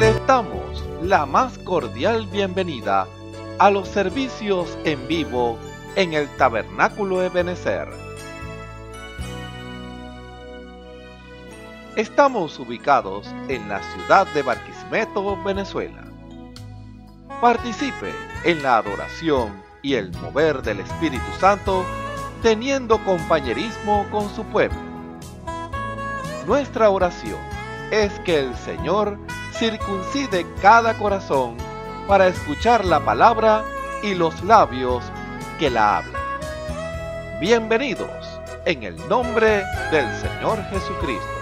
Les damos la más cordial bienvenida a los servicios en vivo en el Tabernáculo Ebenezer. Estamos ubicados en la ciudad de Barquisimeto, Venezuela. Participe en la adoración y el mover del Espíritu Santo, teniendo compañerismo con su pueblo. Nuestra oración es que el Señor circuncide cada corazón para escuchar la palabra y los labios que la hablan. Bienvenidos en el nombre del Señor Jesucristo.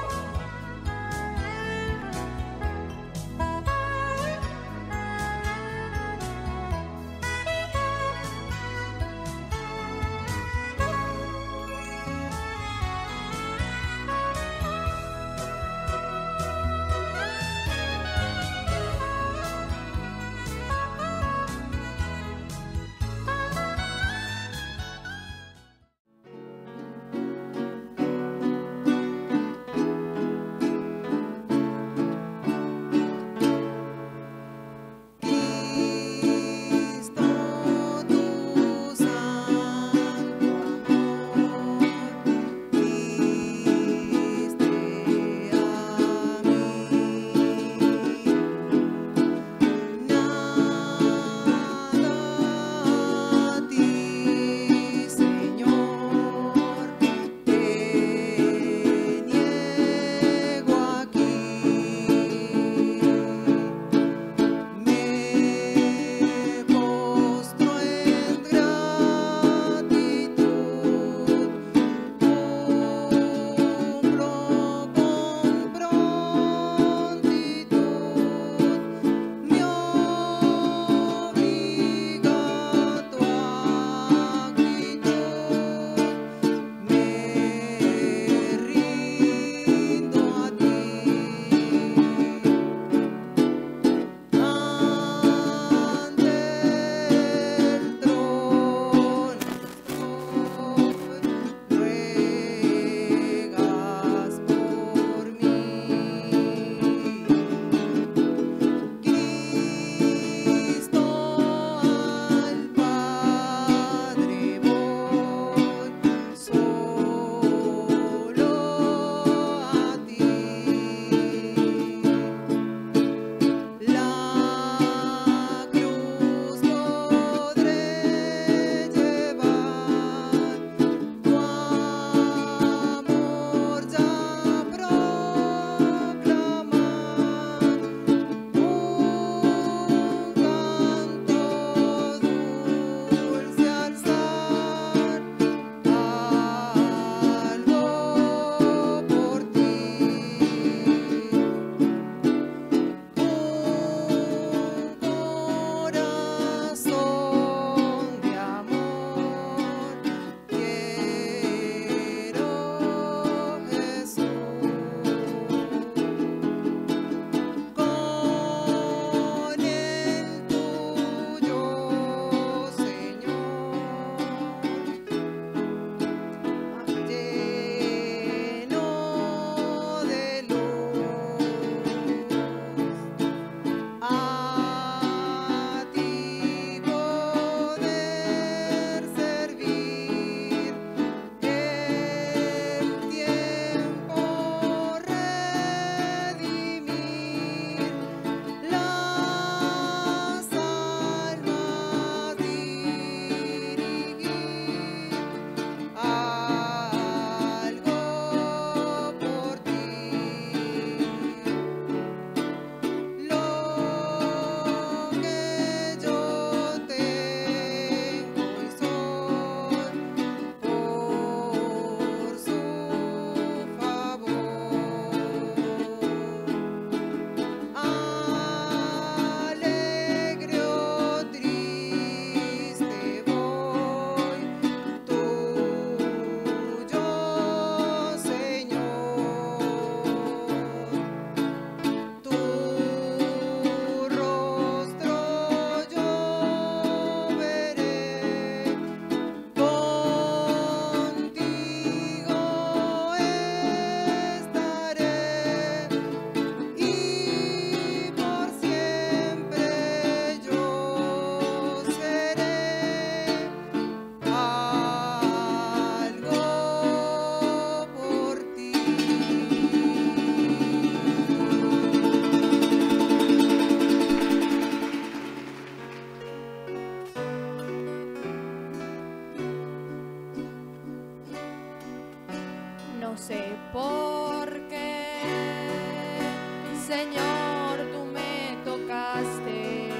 Señor, tú me tocaste,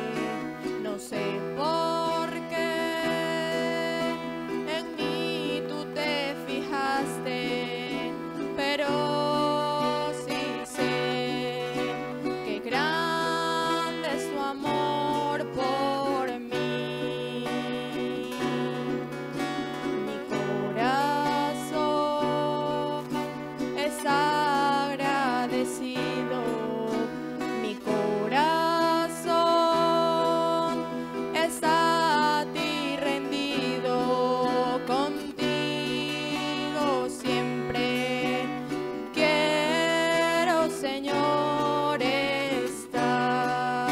no sé por qué, en mí tú te fijaste, pero sí sé que grande es tu amor por mí. Mi corazón es agradecido, mi corazón es a ti rendido, contigo siempre quiero, Señor, estar,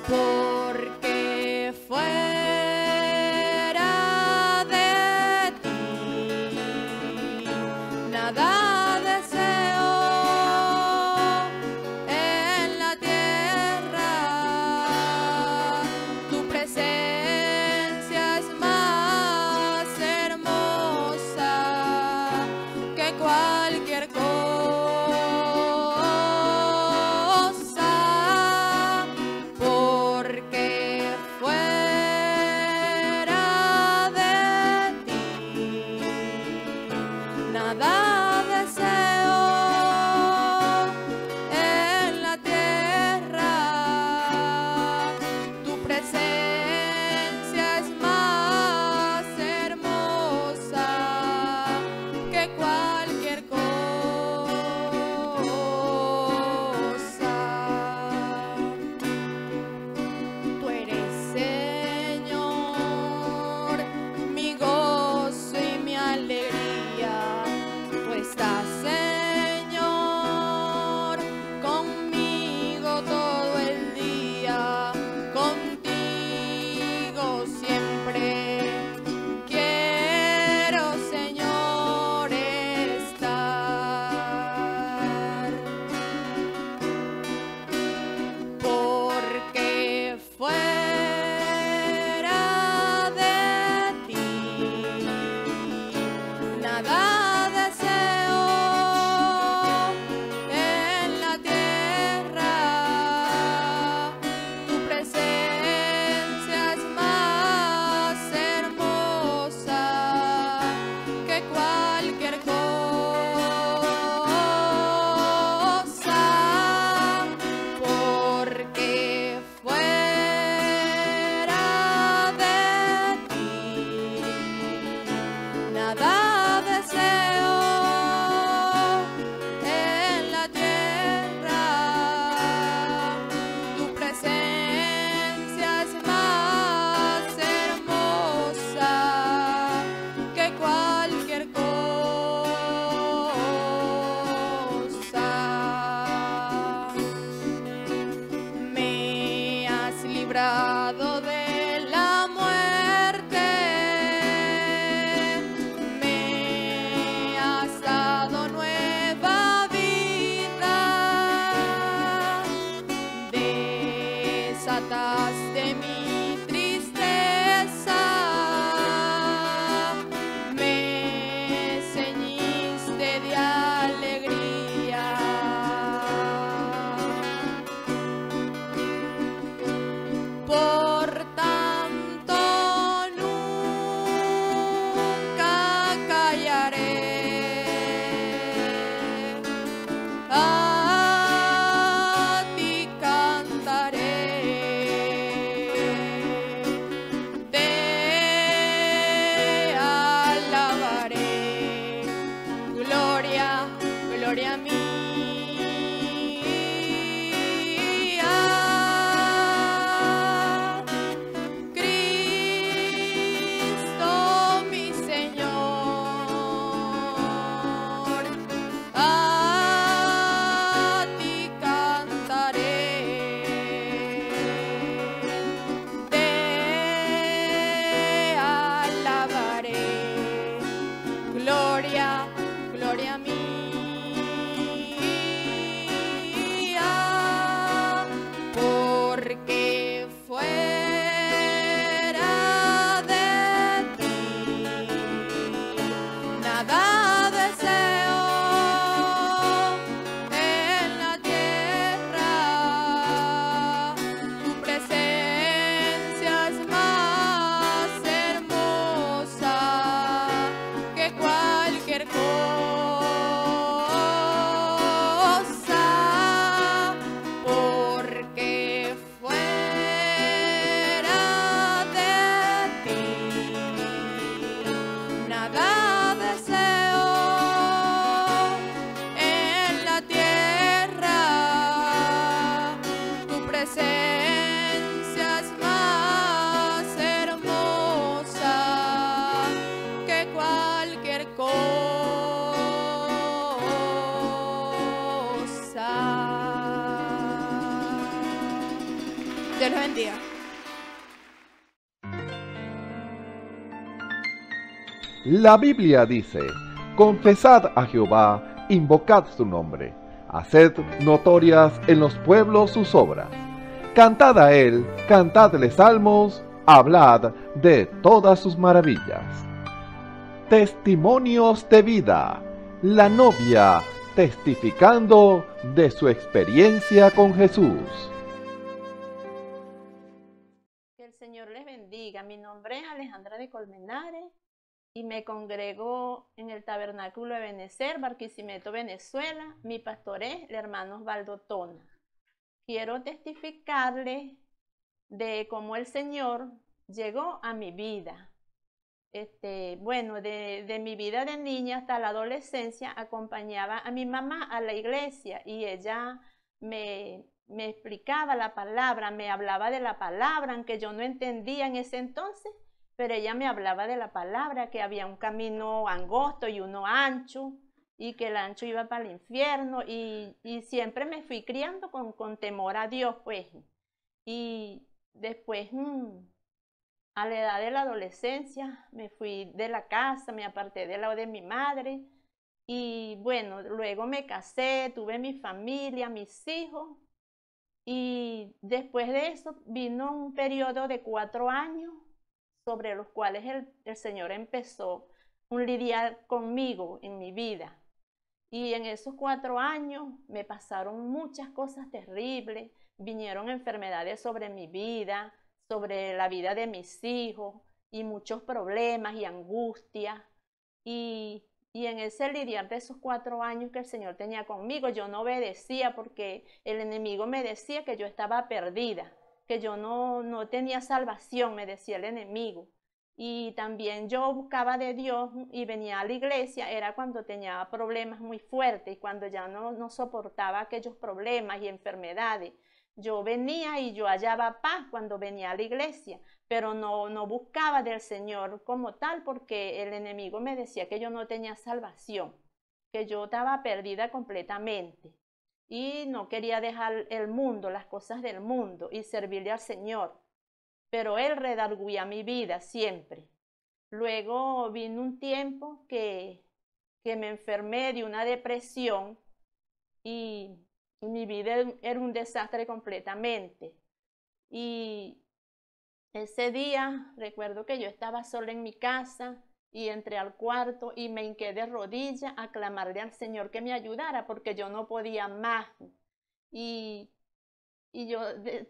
porque fuera de ti nada deseo en la tierra. Tu presencia es más hermosa que cualquier cosa, porque fuera de ti nada deseo en la tierra. Tu presencia es más hermosa que cualquier cosa. Tú eres, Señor, mi gozo y mi alegría. Tú estás, Señor, conmigo todo el día. Contigo siempre quiero, Señor, estar, porque fuera de ti nada deseo en la tierra. Tu presencia es más hermosa que cualquier cosa, porque fuera de ti nada deseo en la tierra. Tu presencia es más hermosa que cualquier cosa. Me has librado de la muerte, me has dado nueva vida, desataste mi tristeza, me ceñiste de alegría. Por tanto nunca callaré, a ti cantaré, te alabaré. Gloria, gloria mía. Cristo mi Señor, a ti cantaré, te alabaré. Gloria, gloria mía. Dios los bendiga. La Biblia dice, confesad a Jehová, invocad su nombre, haced notorias en los pueblos sus obras. Cantad a él, cantadle salmos, hablad de todas sus maravillas. Testimonios de vida. La novia testificando de su experiencia con Jesús. Que el Señor les bendiga. Mi nombre es Alejandra de Colmenares y me congrego en el Tabernáculo de Benecer, Barquisimeto, Venezuela. Mi pastor es el hermano Osvaldo Tona. Quiero testificarles de cómo el Señor llegó a mi vida. Bueno, de mi vida de niña hasta la adolescencia acompañaba a mi mamá a la iglesia y ella me explicaba la palabra, me hablaba de la palabra, aunque yo no entendía en ese entonces, pero ella me hablaba de la palabra, que había un camino angosto y uno ancho, y que el ancho iba para el infierno, y siempre me fui criando con temor a Dios, pues. Y después, a la edad de la adolescencia, me fui de la casa, me aparté de la de mi madre, y bueno, luego me casé, tuve mi familia, mis hijos, y después de eso vino un periodo de 4 años sobre los cuales el Señor empezó un lidiar conmigo en mi vida. Y en esos 4 años me pasaron muchas cosas terribles, vinieron enfermedades sobre mi vida, sobre la vida de mis hijos, y muchos problemas y angustias. Y en ese lidiar de esos 4 años que el Señor tenía conmigo, yo no obedecía porque el enemigo me decía que yo estaba perdida, que yo no tenía salvación, me decía el enemigo. Y también yo buscaba de Dios y venía a la iglesia, era cuando tenía problemas muy fuertes y cuando ya no soportaba aquellos problemas y enfermedades. Yo venía y yo hallaba paz cuando venía a la iglesia, pero no buscaba del Señor como tal porque el enemigo me decía que yo no tenía salvación, que yo estaba perdida completamente y no quería dejar el mundo, las cosas del mundo y servirle al Señor. Pero Él redarguía mi vida siempre. Luego vino un tiempo que me enfermé de una depresión y mi vida era un desastre completamente. Y ese día recuerdo que yo estaba sola en mi casa y entré al cuarto y me hinqué de rodillas a clamarle al Señor que me ayudara porque yo no podía más. Y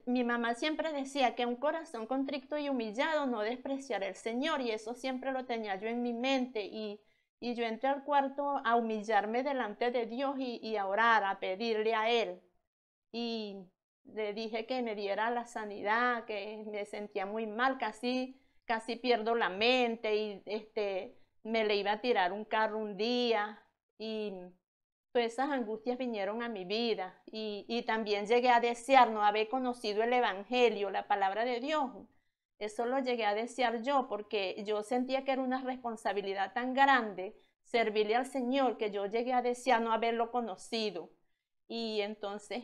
mi mamá siempre decía que un corazón contrito y humillado no despreciará el Señor, y eso siempre lo tenía yo en mi mente, y yo entré al cuarto a humillarme delante de Dios y a orar, a pedirle a Él, y le dije que me diera la sanidad, que me sentía muy mal, casi pierdo la mente, y me le iba a tirar un carro un día, y todas esas angustias vinieron a mi vida y también llegué a desear no haber conocido el Evangelio, la palabra de Dios. Eso lo llegué a desear yo porque yo sentía que era una responsabilidad tan grande servirle al Señor que yo llegué a desear no haberlo conocido. Y entonces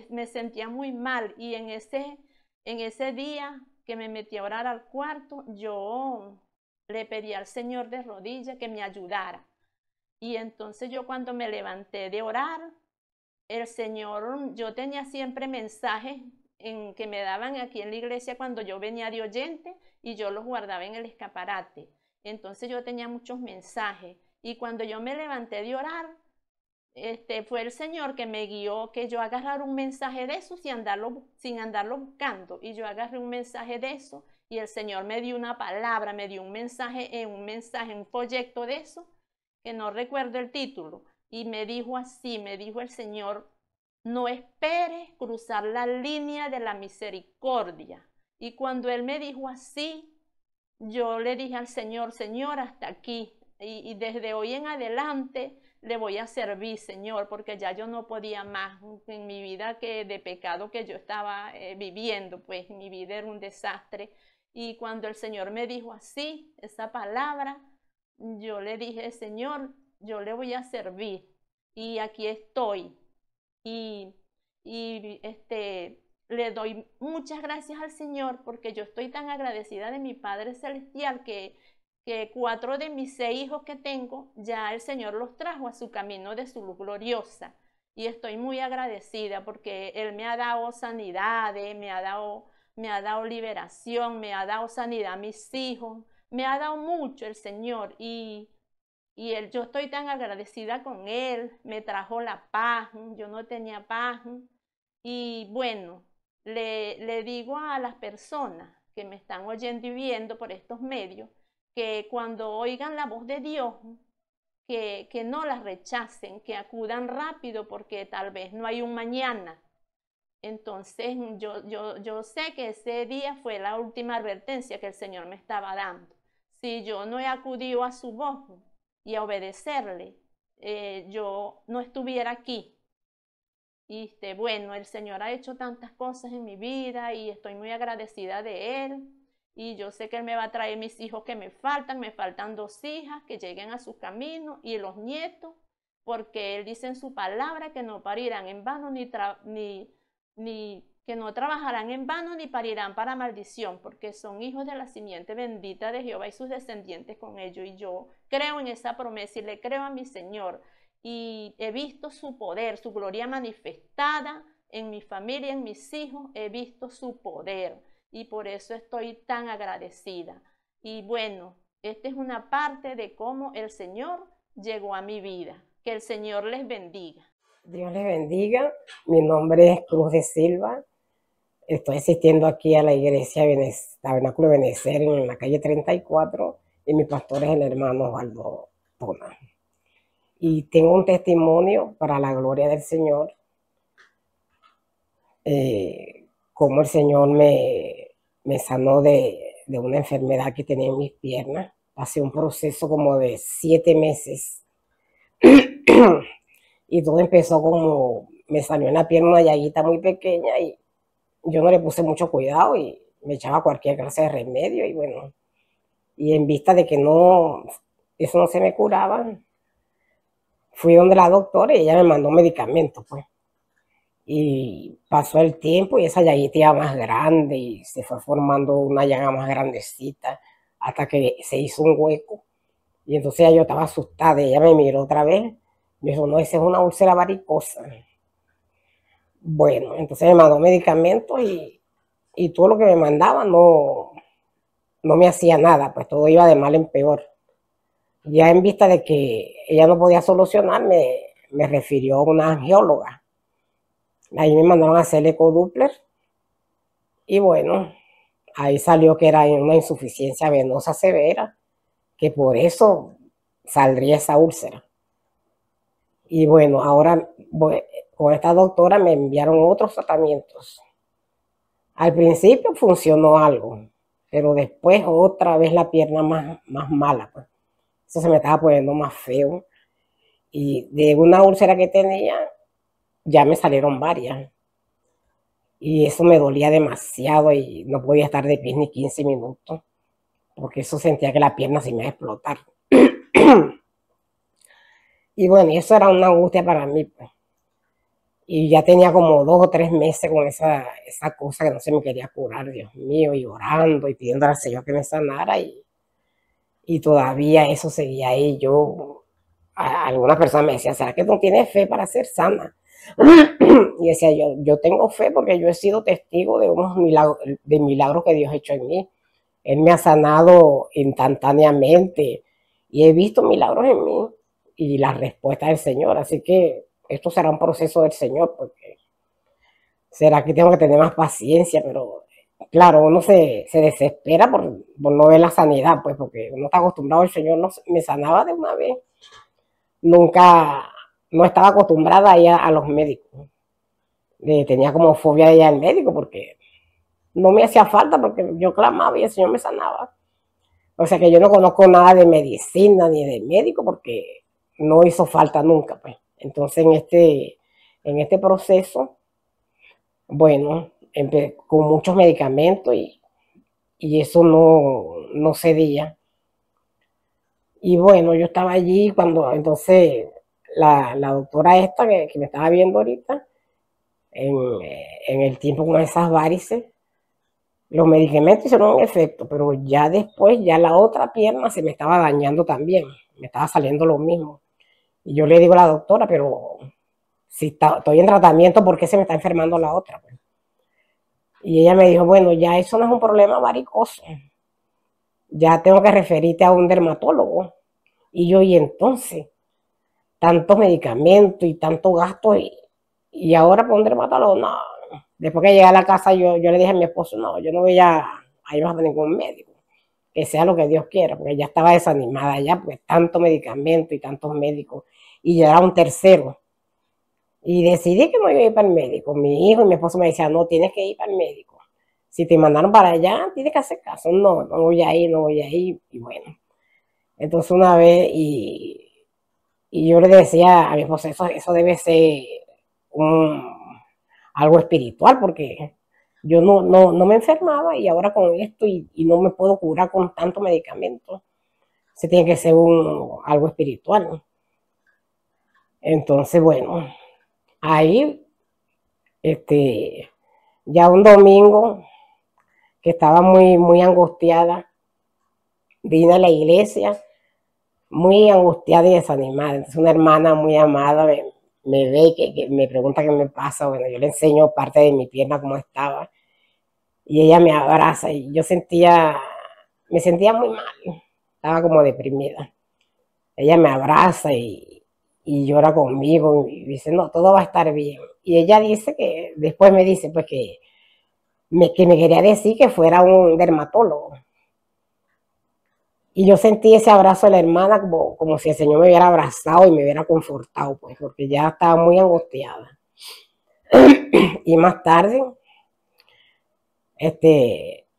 me sentía muy mal y en ese día que me metí a orar al cuarto, yo le pedí al Señor de rodillas que me ayudara. Y entonces yo cuando me levanté de orar, el Señor, yo tenía siempre mensajes que me daban aquí en la iglesia cuando yo venía de oyente y yo los guardaba en el escaparate. Entonces yo tenía muchos mensajes y cuando yo me levanté de orar, fue el Señor que me guió que yo agarrara un mensaje de eso sin andarlo buscando, y yo agarré un mensaje de eso y el Señor me dio una palabra, me dio un mensaje, un proyecto de eso que no recuerdo el título, y me dijo así, me dijo el Señor: no esperes cruzar la línea de la misericordia. Y cuando Él me dijo así, yo le dije al Señor: Señor, hasta aquí, y desde hoy en adelante le voy a servir, Señor, porque ya yo no podía más en mi vida de pecado que yo estaba viviendo, pues mi vida era un desastre. Y cuando el Señor me dijo así, esa palabra, yo le dije: Señor, yo le voy a servir y aquí estoy. Y le doy muchas gracias al Señor porque yo estoy tan agradecida de mi Padre Celestial que 4 de mis 6 hijos que tengo, ya el Señor los trajo a su camino de su luz gloriosa. Y estoy muy agradecida porque Él me ha dado sanidades, me ha dado liberación, me ha dado sanidad a mis hijos, me ha dado mucho el Señor. Y yo estoy tan agradecida con Él, me trajo la paz, yo no tenía paz. Y bueno, le digo a las personas que me están oyendo y viendo por estos medios, que cuando oigan la voz de Dios, que no las rechacen, que acudan rápido porque tal vez no hay un mañana. Entonces yo sé que ese día fue la última advertencia que el Señor me estaba dando. Si yo no he acudido a su voz y a obedecerle, yo no estuviera aquí. Y bueno, el Señor ha hecho tantas cosas en mi vida y estoy muy agradecida de Él. Y yo sé que Él me va a traer mis hijos que me faltan 2 hijas que lleguen a su camino y los nietos, porque Él dice en su palabra que no parirán en vano que no trabajarán en vano ni parirán para maldición, porque son hijos de la simiente bendita de Jehová y sus descendientes con ellos. Y yo creo en esa promesa y le creo a mi Señor. Y he visto su poder, su gloria manifestada en mi familia, en mis hijos, he visto su poder. Y por eso estoy tan agradecida. Y bueno, esta es una parte de cómo el Señor llegó a mi vida. Que el Señor les bendiga. Dios les bendiga. Mi nombre es Cruz de Silva. Estoy asistiendo aquí a la iglesia Tabernáculo de Benecer en la calle 34 y mi pastor es el hermano Osvaldo Tona. Y tengo un testimonio para la gloria del Señor, cómo el Señor me sanó de una enfermedad que tenía en mis piernas. Pasé un proceso como de 7 meses y todo empezó como, me salió en la pierna una llaguita muy pequeña y yo no le puse mucho cuidado y me echaba cualquier clase de remedio y bueno, y en vista de que eso no se me curaba, fui donde la doctora y ella me mandó medicamentos, pues. Y pasó el tiempo y esa llaguita iba más grande y se fue formando una llaga más grandecita hasta que se hizo un hueco. Y entonces yo estaba asustada y ella me miró otra vez. Me dijo, no, esa es una úlcera varicosa. Bueno, entonces me mandó medicamentos y todo lo que me mandaba no me hacía nada, pues todo iba de mal en peor. Ya en vista de que ella no podía solucionar, me refirió a una angióloga. Ahí me mandaron a hacer el ecodoppler y bueno, ahí salió que era una insuficiencia venosa severa, que por eso saldría esa úlcera. Y bueno, ahora con esta doctora me enviaron otros tratamientos. Al principio funcionó algo, pero después otra vez la pierna más mala, pues. Eso se me estaba poniendo más feo. Y de una úlcera que tenía, ya me salieron varias. Y eso me dolía demasiado y no podía estar de pie ni 15 minutos, porque eso sentía que la pierna se me iba a explotar. Y bueno, eso era una angustia para mí, pues. Y ya tenía como 2 o 3 meses con esa cosa que no se me quería curar, Dios mío, y orando y pidiendo al Señor que me sanara y todavía eso seguía ahí. Algunas personas me decían, ¿será que no tienes fe para ser sana? Y decía yo tengo fe porque yo he sido testigo de unos milagros que Dios ha hecho en mí. Él me ha sanado instantáneamente y he visto milagros en mí y la respuesta del Señor. Así que esto será un proceso del Señor, porque será que tengo que tener más paciencia, pero claro, uno se desespera por no ver la sanidad, pues porque uno está acostumbrado, el Señor me sanaba de una vez. No estaba acostumbrada a ir a los médicos. Tenía como fobia de ir al médico porque no me hacía falta, porque yo clamaba y el Señor me sanaba. O sea que yo no conozco nada de medicina ni de médico porque no hizo falta nunca, pues. Entonces en este proceso, bueno, con muchos medicamentos y eso no cedía. Y bueno, yo estaba allí cuando entonces la doctora esta que me estaba viendo ahorita, en el tiempo con esas varices. Los medicamentos hicieron un efecto, pero ya después, ya la otra pierna se me estaba dañando también, me estaba saliendo lo mismo. Y yo le digo a la doctora, pero si estoy en tratamiento, ¿por qué se me está enfermando la otra? Pues? Y ella me dijo, bueno, ya eso no es un problema varicoso, ya tengo que referirte a un dermatólogo. Y yo, y entonces, tantos medicamentos y tanto gasto, y ahora para un dermatólogo, no. Después que llegué a la casa, yo le dije a mi esposo, no, yo no voy a ir a ningún médico, que sea lo que Dios quiera, porque ya estaba desanimada ya, porque tanto medicamento y tantos médicos, y yo era un tercero. Y decidí que no iba a ir para el médico. Mi hijo y mi esposo me decían, no, tienes que ir para el médico. Si te mandaron para allá, tienes que hacer caso. No, no voy a ir, no voy a ir. Y bueno, entonces una vez, y yo le decía a mi esposo, eso debe ser algo espiritual, porque yo no me enfermaba y ahora con esto y no me puedo curar con tanto medicamento. Se tiene que ser algo espiritual. Entonces, bueno, ahí, ya un domingo que estaba muy angustiada, vine a la iglesia muy angustiada y desanimada. Entonces una hermana muy amada me ve que me pregunta qué me pasa. Bueno, yo le enseño parte de mi pierna cómo estaba y ella me abraza y me sentía muy mal, estaba como deprimida. Ella me abraza y llora conmigo y dice, no, todo va a estar bien. Y ella dice que, después me dice, pues que me quería decir que fuera un dermatólogo. Y yo sentí ese abrazo de la hermana como si el Señor me hubiera abrazado y me hubiera confortado, pues, porque ya estaba muy angustiada. Y más tarde,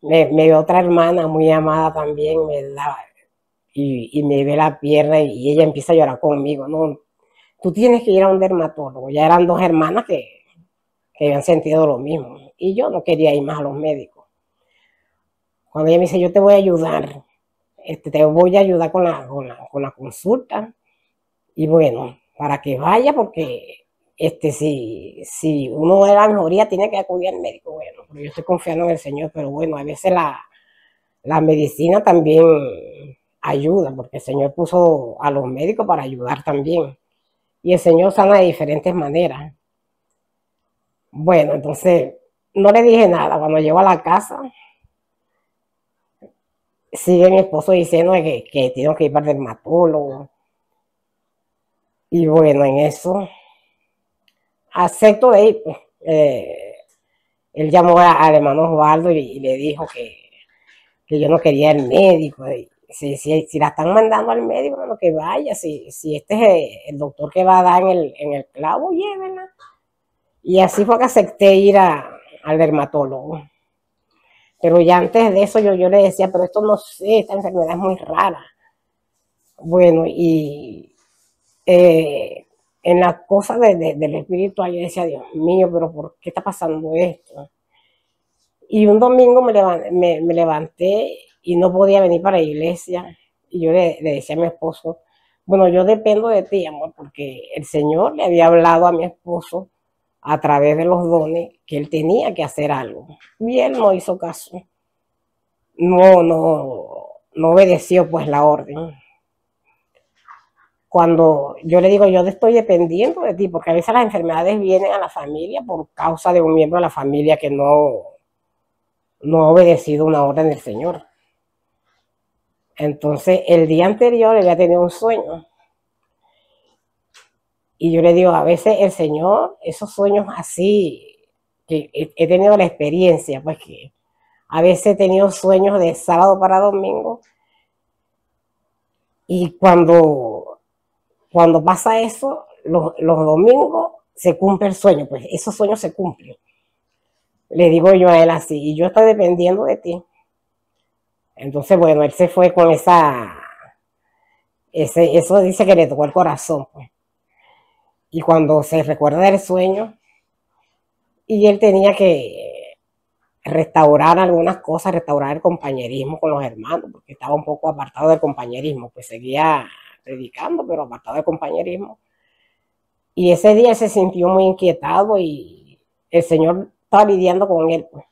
me ve otra hermana muy amada también, y me ve la pierna y ella empieza a llorar conmigo. No, tú tienes que ir a un dermatólogo. Ya eran dos hermanas que habían sentido lo mismo. Y yo no quería ir más a los médicos. Cuando ella me dice, yo te voy a ayudar, te voy a ayudar con la consulta. Y bueno, para que vaya, porque si uno de la mejoría tiene que acudir al médico. Bueno, pero yo estoy confiando en el Señor, pero bueno, a veces la medicina también ayuda, porque el Señor puso a los médicos para ayudar también. Y el Señor sana de diferentes maneras. Bueno, entonces no le dije nada. Cuando llego a la casa, sigue mi esposo diciendo que tengo que ir para el dermatólogo. Y bueno, en eso acepto de ir. Pues. Él llamó al hermano Osvaldo y le dijo que yo no quería el médico. Si la están mandando al médico, bueno, que vaya. Si este es el doctor que va a dar en el clavo, llévenla. Y así fue que acepté ir al dermatólogo. Pero ya antes de eso yo le decía, pero esto no sé, esta enfermedad es muy rara. Bueno, y en las cosas del espiritual yo decía, Dios mío, pero ¿por qué está pasando esto? Y un domingo me levanté y no podía venir para la iglesia. Y yo le decía a mi esposo, bueno, yo dependo de ti, amor, porque el Señor le había hablado a mi esposo a través de los dones que él tenía que hacer algo. Y él no hizo caso. No obedeció pues la orden. Cuando yo le digo, yo estoy dependiendo de ti, porque a veces las enfermedades vienen a la familia por causa de un miembro de la familia que no ha obedecido una orden del Señor. Entonces, el día anterior él había tenido un sueño. Y yo le digo, a veces el Señor, esos sueños así, que he tenido la experiencia, pues que a veces he tenido sueños de sábado para domingo. Y cuando pasa eso, los domingos se cumple el sueño, pues esos sueños se cumplen. Le digo yo a él así, y yo estoy dependiendo de ti. Entonces, bueno, él se fue con eso dice que le tocó el corazón, pues. Y cuando se recuerda del sueño, y él tenía que restaurar algunas cosas, restaurar el compañerismo con los hermanos, porque estaba un poco apartado del compañerismo, pues seguía predicando, pero apartado del compañerismo. Y ese día se sintió muy inquietado y el Señor estaba lidiando con él, pues.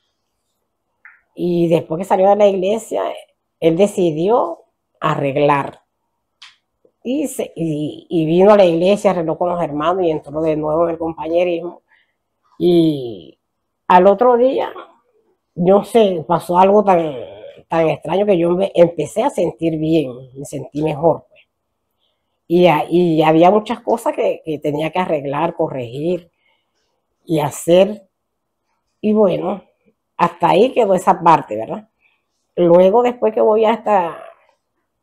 Y después que salió de la iglesia, él decidió arreglar. Y vino a la iglesia, arregló con los hermanos y entró de nuevo en el compañerismo. Y al otro día, no sé, pasó algo tan extraño que yo empecé a sentir bien, me sentí mejor, pues. Y había muchas cosas que tenía que arreglar, corregir y hacer. Y bueno, hasta ahí quedó esa parte, ¿verdad? Luego, después que voy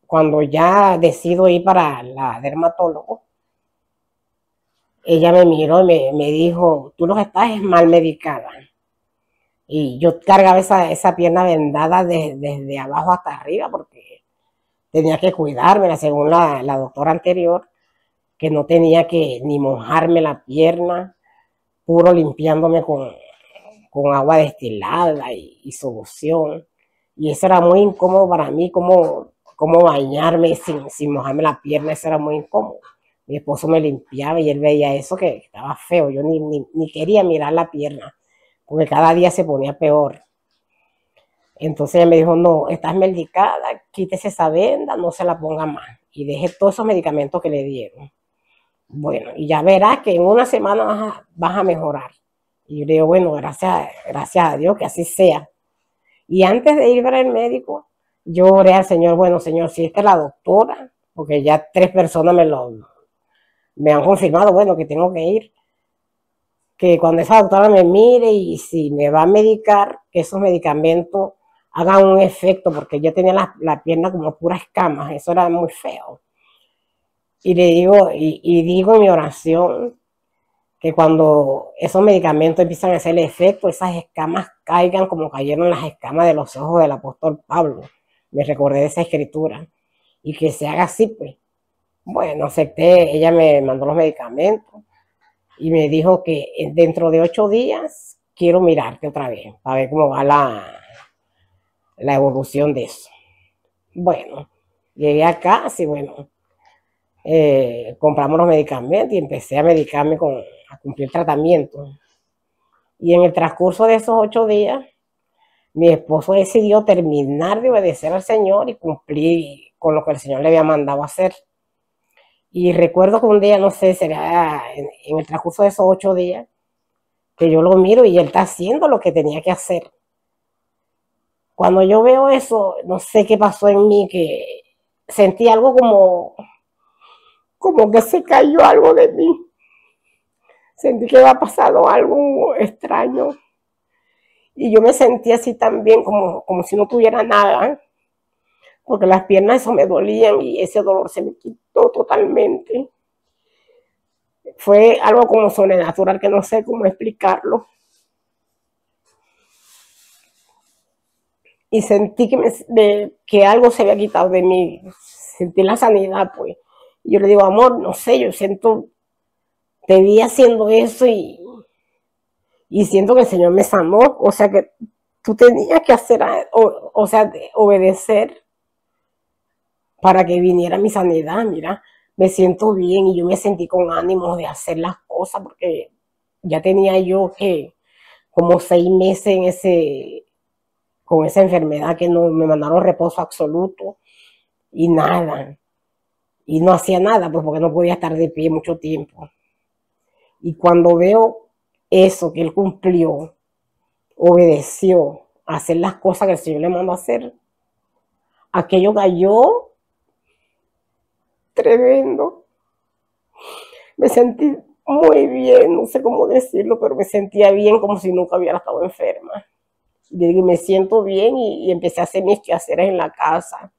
cuando ya decido ir para la dermatólogo, ella me miró y me dijo, tú los estás mal medicada. Y yo cargaba esa pierna vendada desde abajo hasta arriba porque tenía que cuidármela, según la doctora anterior, que no tenía que ni mojarme la pierna, puro limpiándome con agua destilada y solución. Y eso era muy incómodo para mí, como bañarme sin mojarme la pierna, eso era muy incómodo. Mi esposo me limpiaba y él veía eso que estaba feo. Yo ni quería mirar la pierna, porque cada día se ponía peor. Entonces él me dijo, no, estás medicada, quítese esa venda, no se la ponga más. Y deje todos esos medicamentos que le dieron. Bueno, y ya verás que en una semana vas a mejorar. Y yo le digo, bueno, gracias a Dios que así sea. Y antes de ir para el médico, yo oré al Señor, bueno, Señor, si esta es la doctora, porque ya 3 personas me han confirmado, bueno, que tengo que ir, que cuando esa doctora me mire y si me va a medicar, que esos medicamentos hagan un efecto, porque yo tenía la pierna como puras escamas, eso era muy feo. Y le digo, y digo en mi oración, que cuando esos medicamentos empiezan a hacer el efecto, esas escamas caigan como cayeron las escamas de los ojos del apóstol Pablo. Me recordé de esa escritura. Y que se haga así, pues. Bueno, acepté, ella me mandó los medicamentos y me dijo que dentro de 8 días quiero mirarte otra vez para ver cómo va la evolución de eso. Bueno, llegué acá, así bueno, compramos los medicamentos y empecé a medicarme a cumplir tratamiento. Y en el transcurso de esos 8 días, mi esposo decidió terminar de obedecer al Señor y cumplir con lo que el Señor le había mandado a hacer. Y recuerdo que un día, no sé, será en el transcurso de esos 8 días, que yo lo miro y él está haciendo lo que tenía que hacer. Cuando yo veo eso, no sé qué pasó en mí, que sentí algo como que se cayó algo de mí. Sentí que había pasado algo extraño. Y yo me sentí así también, como si no tuviera nada, porque las piernas eso me dolían y ese dolor se me quitó totalmente. Fue algo como sobrenatural que no sé cómo explicarlo. Y sentí que algo se había quitado de mí. Sentí la sanidad, pues. Y yo le digo, amor, no sé, yo siento, te vi haciendo eso y siento que el Señor me sanó. O sea que tú tenías que hacer, o sea, obedecer para que viniera mi sanidad. Mira, me siento bien y yo me sentí con ánimo de hacer las cosas porque ya tenía yo que como 6 meses con esa enfermedad que no me mandaron reposo absoluto y nada. Y no hacía nada, pues porque no podía estar de pie mucho tiempo. Y cuando veo eso que él cumplió, obedeció a hacer las cosas que el Señor le mandó a hacer, aquello cayó tremendo. Me sentí muy bien, no sé cómo decirlo, pero me sentía bien como si nunca hubiera estado enferma. Y me siento bien y empecé a hacer mis quehaceres en la casa,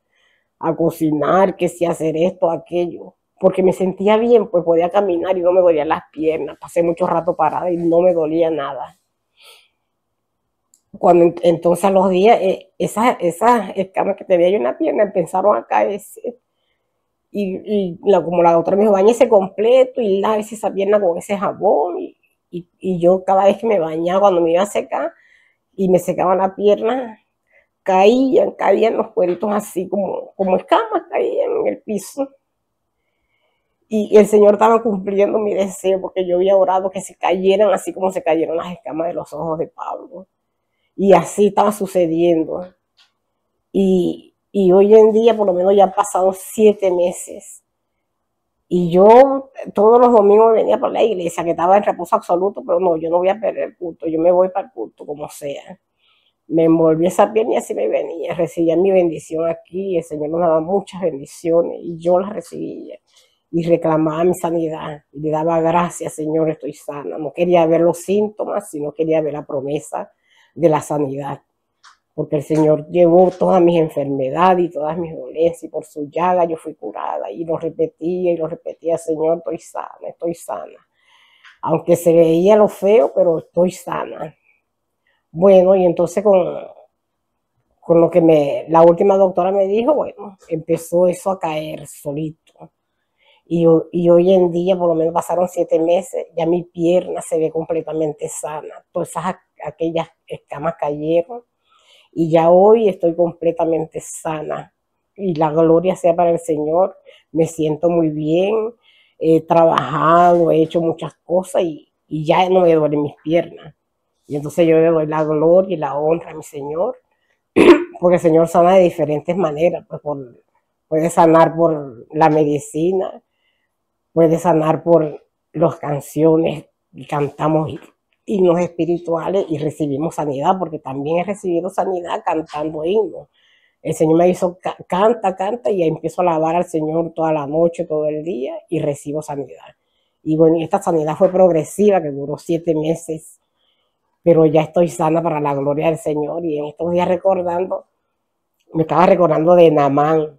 a cocinar, que sí, hacer esto, aquello, porque me sentía bien, pues podía caminar y no me dolían las piernas. Pasé mucho rato parada y no me dolía nada. Cuando entonces a los días, esas escamas que tenía yo en la pierna empezaron a caerse. Como la doctora me dijo, bañese completo y lávese esa pierna con ese jabón. Y yo cada vez que me bañaba, cuando me iba a secar y me secaba la pierna, caían los cueritos así como escamas, caían en el piso. Y el Señor estaba cumpliendo mi deseo, porque yo había orado que se cayeran así como se cayeron las escamas de los ojos de Pablo. Y así estaba sucediendo. Y hoy en día, por lo menos ya han pasado 7 meses. Y yo todos los domingos venía por la iglesia, que estaba en reposo absoluto, pero no, yo no voy a perder el culto, yo me voy para el culto como sea. Me envolví esa piel y así me venía, recibía mi bendición aquí, el Señor nos daba muchas bendiciones y yo las recibía y reclamaba mi sanidad y le daba gracias, Señor, estoy sana. No quería ver los síntomas, sino quería ver la promesa de la sanidad, porque el Señor llevó todas mis enfermedades y todas mis dolencias, y por su llaga yo fui curada, y lo repetía, Señor, estoy sana. Aunque se veía lo feo, pero estoy sana. Bueno, y entonces con lo que la última doctora me dijo, bueno, empezó eso a caer solito. Y hoy en día, por lo menos pasaron 7 meses, ya mi pierna se ve completamente sana. Todas aquellas escamas cayeron. Y ya hoy estoy completamente sana. Y la gloria sea para el Señor. Me siento muy bien. He trabajado, he hecho muchas cosas y ya no me duelen mis piernas. Y entonces yo le doy la gloria y la honra a mi Señor. Porque el Señor sana de diferentes maneras. Pues puede sanar por la medicina. Puede sanar por las canciones que cantamos himnos espirituales y recibimos sanidad, porque también he recibido sanidad cantando himnos. El Señor me hizo canta, y empiezo a alabar al Señor toda la noche, todo el día, y recibo sanidad. Y bueno, esta sanidad fue progresiva, que duró 7 meses, pero ya estoy sana para la gloria del Señor. Y en estos días me estaba recordando de Naamán,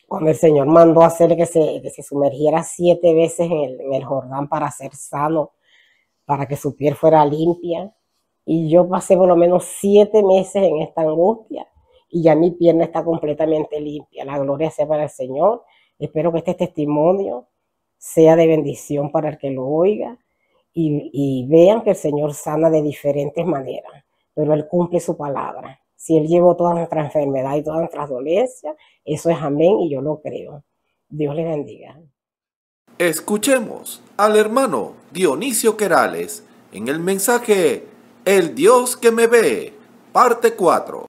cuando el Señor mandó a hacer que se sumergiera 7 veces en el Jordán para ser sano, para que su piel fuera limpia. Y yo pasé por lo menos 7 meses en esta angustia y ya mi pierna está completamente limpia. La gloria sea para el Señor. Espero que este testimonio sea de bendición para el que lo oiga y vean que el Señor sana de diferentes maneras, pero Él cumple su palabra. Si Él llevó todas nuestras enfermedades y todas nuestras dolencias, eso es amén y yo lo creo. Dios les bendiga. Escuchemos al hermano Dionisio Querales en el mensaje El Dios que me ve, parte 4.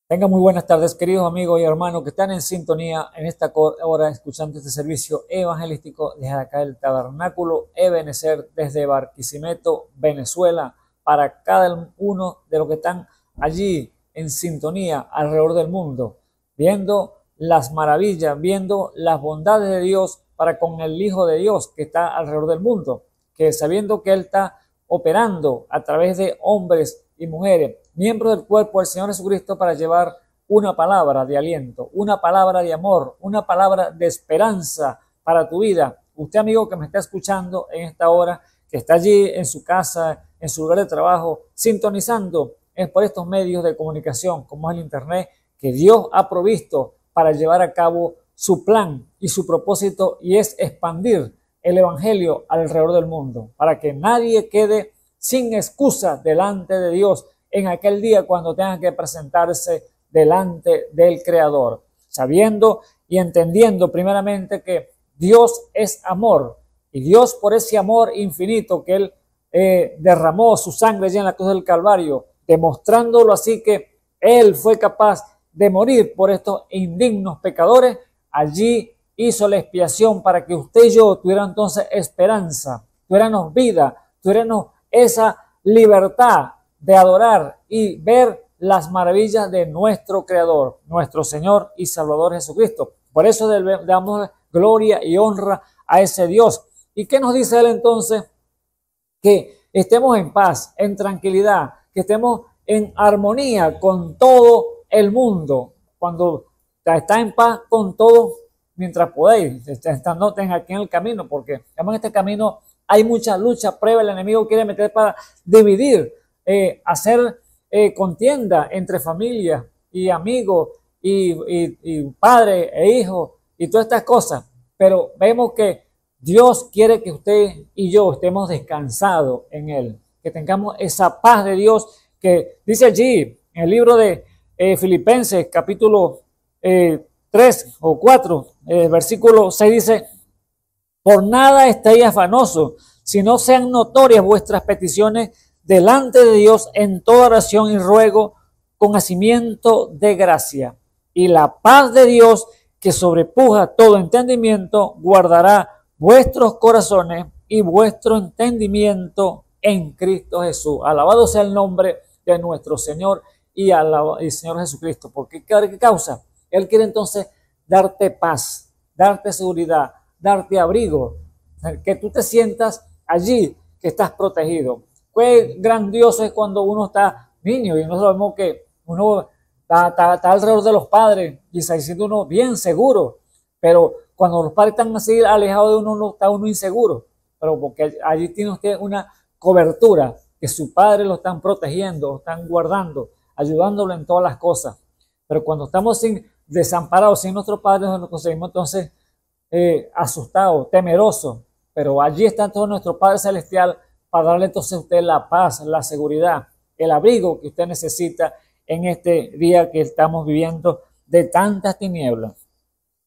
Tengan muy buenas tardes, queridos amigos y hermanos que están en sintonía en esta hora escuchando este servicio evangelístico desde acá del Tabernáculo Ebenecer desde Barquisimeto, Venezuela, para cada uno de los que están allí en sintonía alrededor del mundo, viendo las maravillas, viendo las bondades de Dios para con el Hijo de Dios que está alrededor del mundo, que sabiendo que Él está operando a través de hombres y mujeres, miembros del cuerpo del Señor Jesucristo, para llevar una palabra de aliento, una palabra de amor, una palabra de esperanza para tu vida. Usted, amigo que me está escuchando en esta hora, que está allí en su casa, en su lugar de trabajo, sintonizando, es por estos medios de comunicación como es el Internet, que Dios ha provisto para llevar a cabo su plan y su propósito, y es expandir el Evangelio alrededor del mundo, para que nadie quede sin excusa delante de Dios en aquel día cuando tenga que presentarse delante del Creador, sabiendo y entendiendo primeramente que Dios es amor, y Dios, por ese amor infinito que Él derramó su sangre allí en la cruz del Calvario, demostrándolo así que Él fue capaz de morir por estos indignos pecadores, allí hizo la expiación para que usted y yo tuviéramos entonces esperanza, tuviéramos vida, tuviéramos esa libertad de adorar y ver las maravillas de nuestro Creador, nuestro Señor y Salvador Jesucristo. Por eso damos gloria y honra a ese Dios. ¿Y qué nos dice Él entonces? Que estemos en paz, en tranquilidad, que estemos en armonía con todo el mundo. Cuando está en paz con todo, mientras podéis, estando aquí en el camino, porque en este camino hay mucha lucha, prueba, el enemigo quiere meter para dividir, hacer contienda entre familias y amigos y padre e hijo y todas estas cosas. Pero vemos que Dios quiere que usted y yo estemos descansados en Él, que tengamos esa paz de Dios que dice allí en el libro de Filipenses capítulo 3, 3 o 4, versículo 6 dice: por nada estéis afanosos, sino sean notorias vuestras peticiones delante de Dios en toda oración y ruego con hacimiento de gracia. Y la paz de Dios, que sobrepuja todo entendimiento, guardará vuestros corazones y vuestro entendimiento en Cristo Jesús. Alabado sea el nombre de nuestro Señor y Señor Jesucristo. ¿Por qué causa? Él quiere entonces darte paz, darte seguridad, darte abrigo, que tú te sientas allí, que estás protegido. Qué grandioso es cuando uno está niño y nosotros vemos que uno está alrededor de los padres y se siente uno bien seguro, pero cuando los padres están así alejados de uno, está uno inseguro, pero porque allí tiene usted una cobertura, que su padre lo están protegiendo, lo están guardando, ayudándolo en todas las cosas. Pero cuando estamos desamparados, sin nuestros padres, nos conseguimos entonces asustados, temerosos, pero allí está entonces nuestro Padre Celestial para darle entonces a usted la paz, la seguridad, el abrigo que usted necesita en este día que estamos viviendo de tantas tinieblas.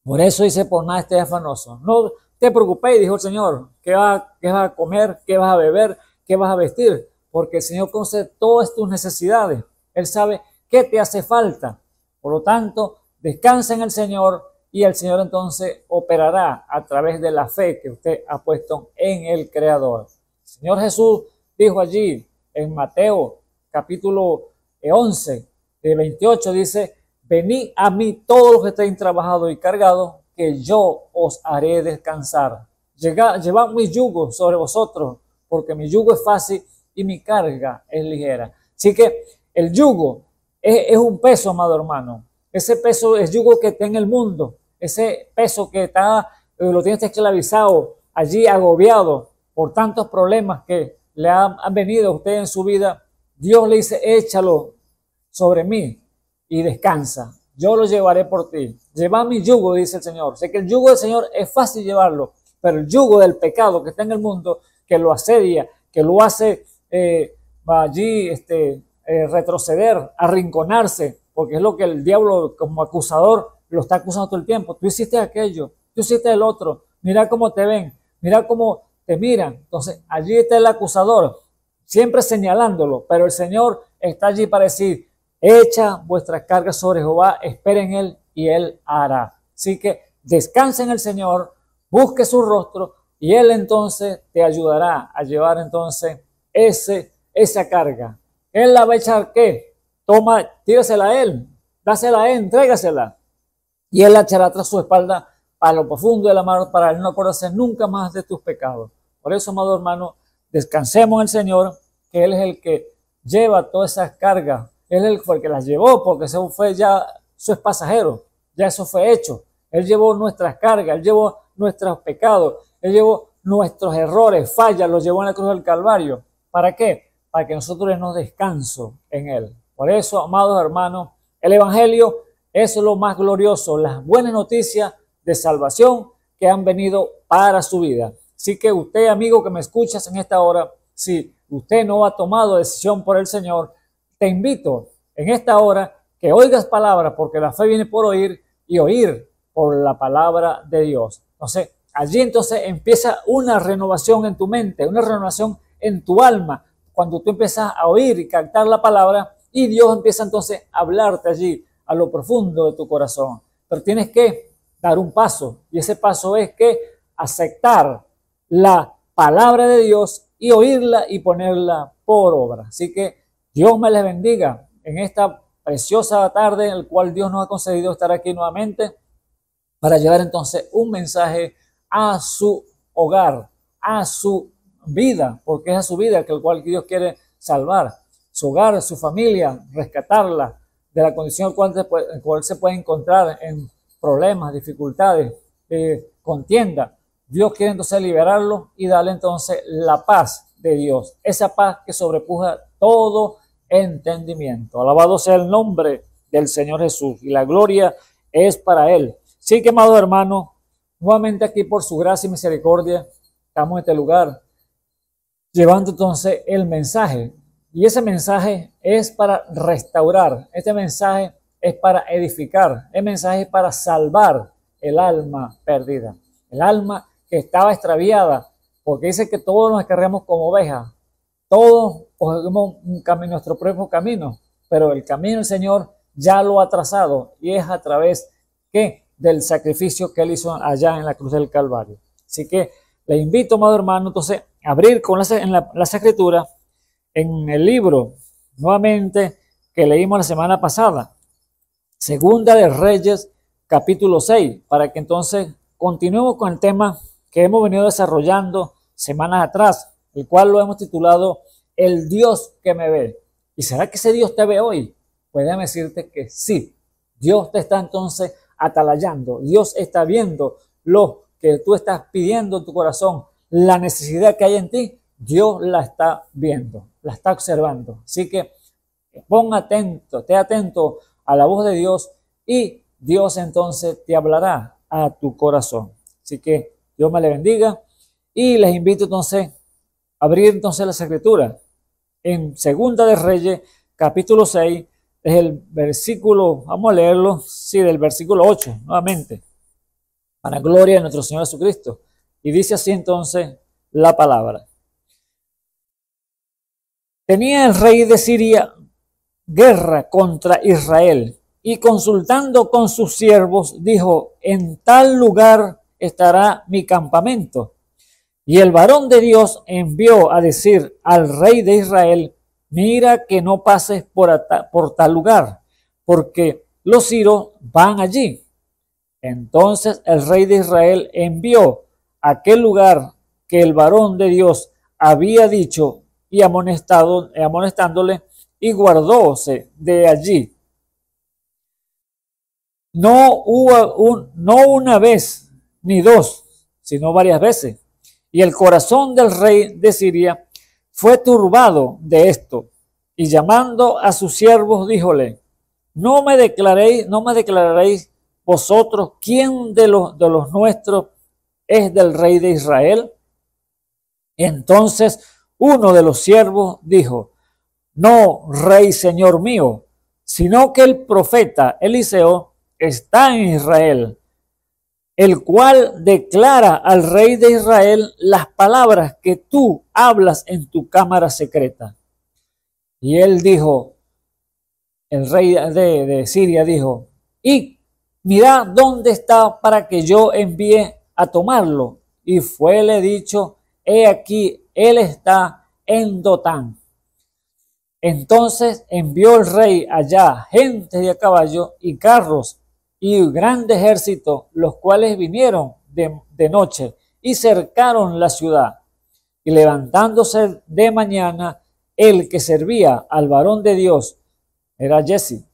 Por eso dice: por nada estés afanoso. No te preocupéis, dijo el Señor, ¿qué vas a comer? ¿Qué vas a beber? ¿Qué vas a vestir? Porque el Señor conoce todas tus necesidades. Él sabe qué te hace falta. Por lo tanto, descansa en el Señor y el Señor entonces operará a través de la fe que usted ha puesto en el Creador. El Señor Jesús dijo allí en Mateo capítulo 11, de 28, dice: venid a mí todos los que estén trabajados y cargados, que yo os haré descansar. Llevad mi yugo sobre vosotros, porque mi yugo es fácil y mi carga es ligera. Así que el yugo es un peso, amado hermano. Ese peso es yugo que está en el mundo. Ese peso que lo tienes esclavizado, allí agobiado por tantos problemas que le han venido a usted en su vida. Dios le dice: échalo sobre mí y descansa. Yo lo llevaré por ti. Lleva mi yugo, dice el Señor. Sé que el yugo del Señor es fácil llevarlo, pero el yugo del pecado que está en el mundo, que lo asedia, que lo hace allí retroceder, arrinconarse, porque es lo que el diablo como acusador lo está acusando todo el tiempo. Tú hiciste aquello, tú hiciste el otro, mira cómo te ven, mira cómo te miran. Entonces allí está el acusador, siempre señalándolo, pero el Señor está allí para decir: echa vuestras cargas sobre Jehová, esperen en Él y Él hará. Así que descansa en el Señor, busque su rostro y Él entonces te ayudará a llevar entonces esa carga. Él la va a echar, ¿qué? Toma, tírasela a Él, dásela a Él, entrégasela. Y Él la echará tras su espalda a lo profundo de la mar, para Él no acordarse nunca más de tus pecados. Por eso, amado hermano, descansemos en el Señor, que Él es el que lleva todas esas cargas. Él fue el que las llevó, porque eso fue ya, eso es pasajero, ya eso fue hecho. Él llevó nuestras cargas, Él llevó nuestros pecados, Él llevó nuestros errores, fallas, los llevó en la cruz del Calvario. ¿Para qué? Para que nosotros demos descanso en Él. Por eso, amados hermanos, el Evangelio es lo más glorioso, las buenas noticias de salvación que han venido para su vida. Así que usted, amigo que me escuchas en esta hora, si usted no ha tomado decisión por el Señor, te invito en esta hora que oigas palabra, porque la fe viene por oír y oír por la palabra de Dios. Entonces, allí entonces empieza una renovación en tu mente, una renovación en tu alma, cuando tú empiezas a oír y captar la palabra y Dios empieza entonces a hablarte allí a lo profundo de tu corazón. Pero tienes que dar un paso, y ese paso es que aceptar la palabra de Dios y oírla y ponerla por obra. Así que Dios me les bendiga en esta preciosa tarde en la cual Dios nos ha concedido estar aquí nuevamente para llevar entonces un mensaje a su hogar, a su vida, porque es a su vida que el cual Dios quiere salvar, su hogar, su familia, rescatarla de la condición en la cual se puede encontrar en problemas, dificultades, contienda. Dios quiere entonces liberarlo y darle entonces la paz de Dios, esa paz que sobrepuja todo entendimiento. Alabado sea el nombre del Señor Jesús, y la gloria es para Él. Sí, que amado hermano, nuevamente aquí por su gracia y misericordia estamos en este lugar llevando entonces el mensaje, y ese mensaje es para restaurar, este mensaje es para edificar, el mensaje es para salvar el alma perdida, el alma que estaba extraviada, porque dice que todos nos descargamos como ovejas, todos cogemos un camino, nuestro propio camino, pero el camino del Señor ya lo ha trazado y es a través del sacrificio que Él hizo allá en la cruz del Calvario. Así que le invito, amado hermano, entonces a abrir con las escrituras en el libro, nuevamente, que leímos la semana pasada, Segunda de Reyes, capítulo 6, para que entonces continuemos con el tema que hemos venido desarrollando semanas atrás, el cual lo hemos titulado El Dios que me ve. ¿Y será que ese Dios te ve hoy? Pues déjame decirte que sí. Dios te está entonces atalayando. Dios está viendo lo que tú estás pidiendo en tu corazón, la necesidad que hay en ti. Dios la está viendo, la está observando. Así que pon atento, esté atento a la voz de Dios y Dios entonces te hablará a tu corazón. Así que Dios me le bendiga y les invito entonces a abrir entonces las escrituras en Segunda de Reyes, capítulo 6, es el versículo, vamos a leerlo, sí, del versículo 8, nuevamente, para gloria de nuestro Señor Jesucristo. Y dice así entonces la palabra. Tenía el rey de Siria guerra contra Israel y consultando con sus siervos dijo, en tal lugar estará mi campamento. Y el varón de Dios envió a decir al rey de Israel, mira que no pases por tal lugar, porque los sirios van allí. Entonces el rey de Israel envió a aquel lugar que el varón de Dios había dicho y amonestándole, y guardóse de allí. No una vez ni dos, sino varias veces. Y el corazón del rey de Siria fue turbado de esto, y llamando a sus siervos, díjole, no me declararéis vosotros quién de los nuestros es del rey de Israel. Entonces uno de los siervos dijo, no, rey señor mío, sino que el profeta Eliseo está en Israel, el cual declara al rey de Israel las palabras que tú hablas en tu cámara secreta. Y él dijo, el rey de Siria dijo, y mirad dónde está para que yo envíe a tomarlo. Y fuele dicho, he aquí, él está en Dotán. Entonces envió el rey allá gente de a caballo y carros y grande ejército, los cuales vinieron de noche y cercaron la ciudad. Y levantándose de mañana, el que servía al varón de Dios, era Jesse,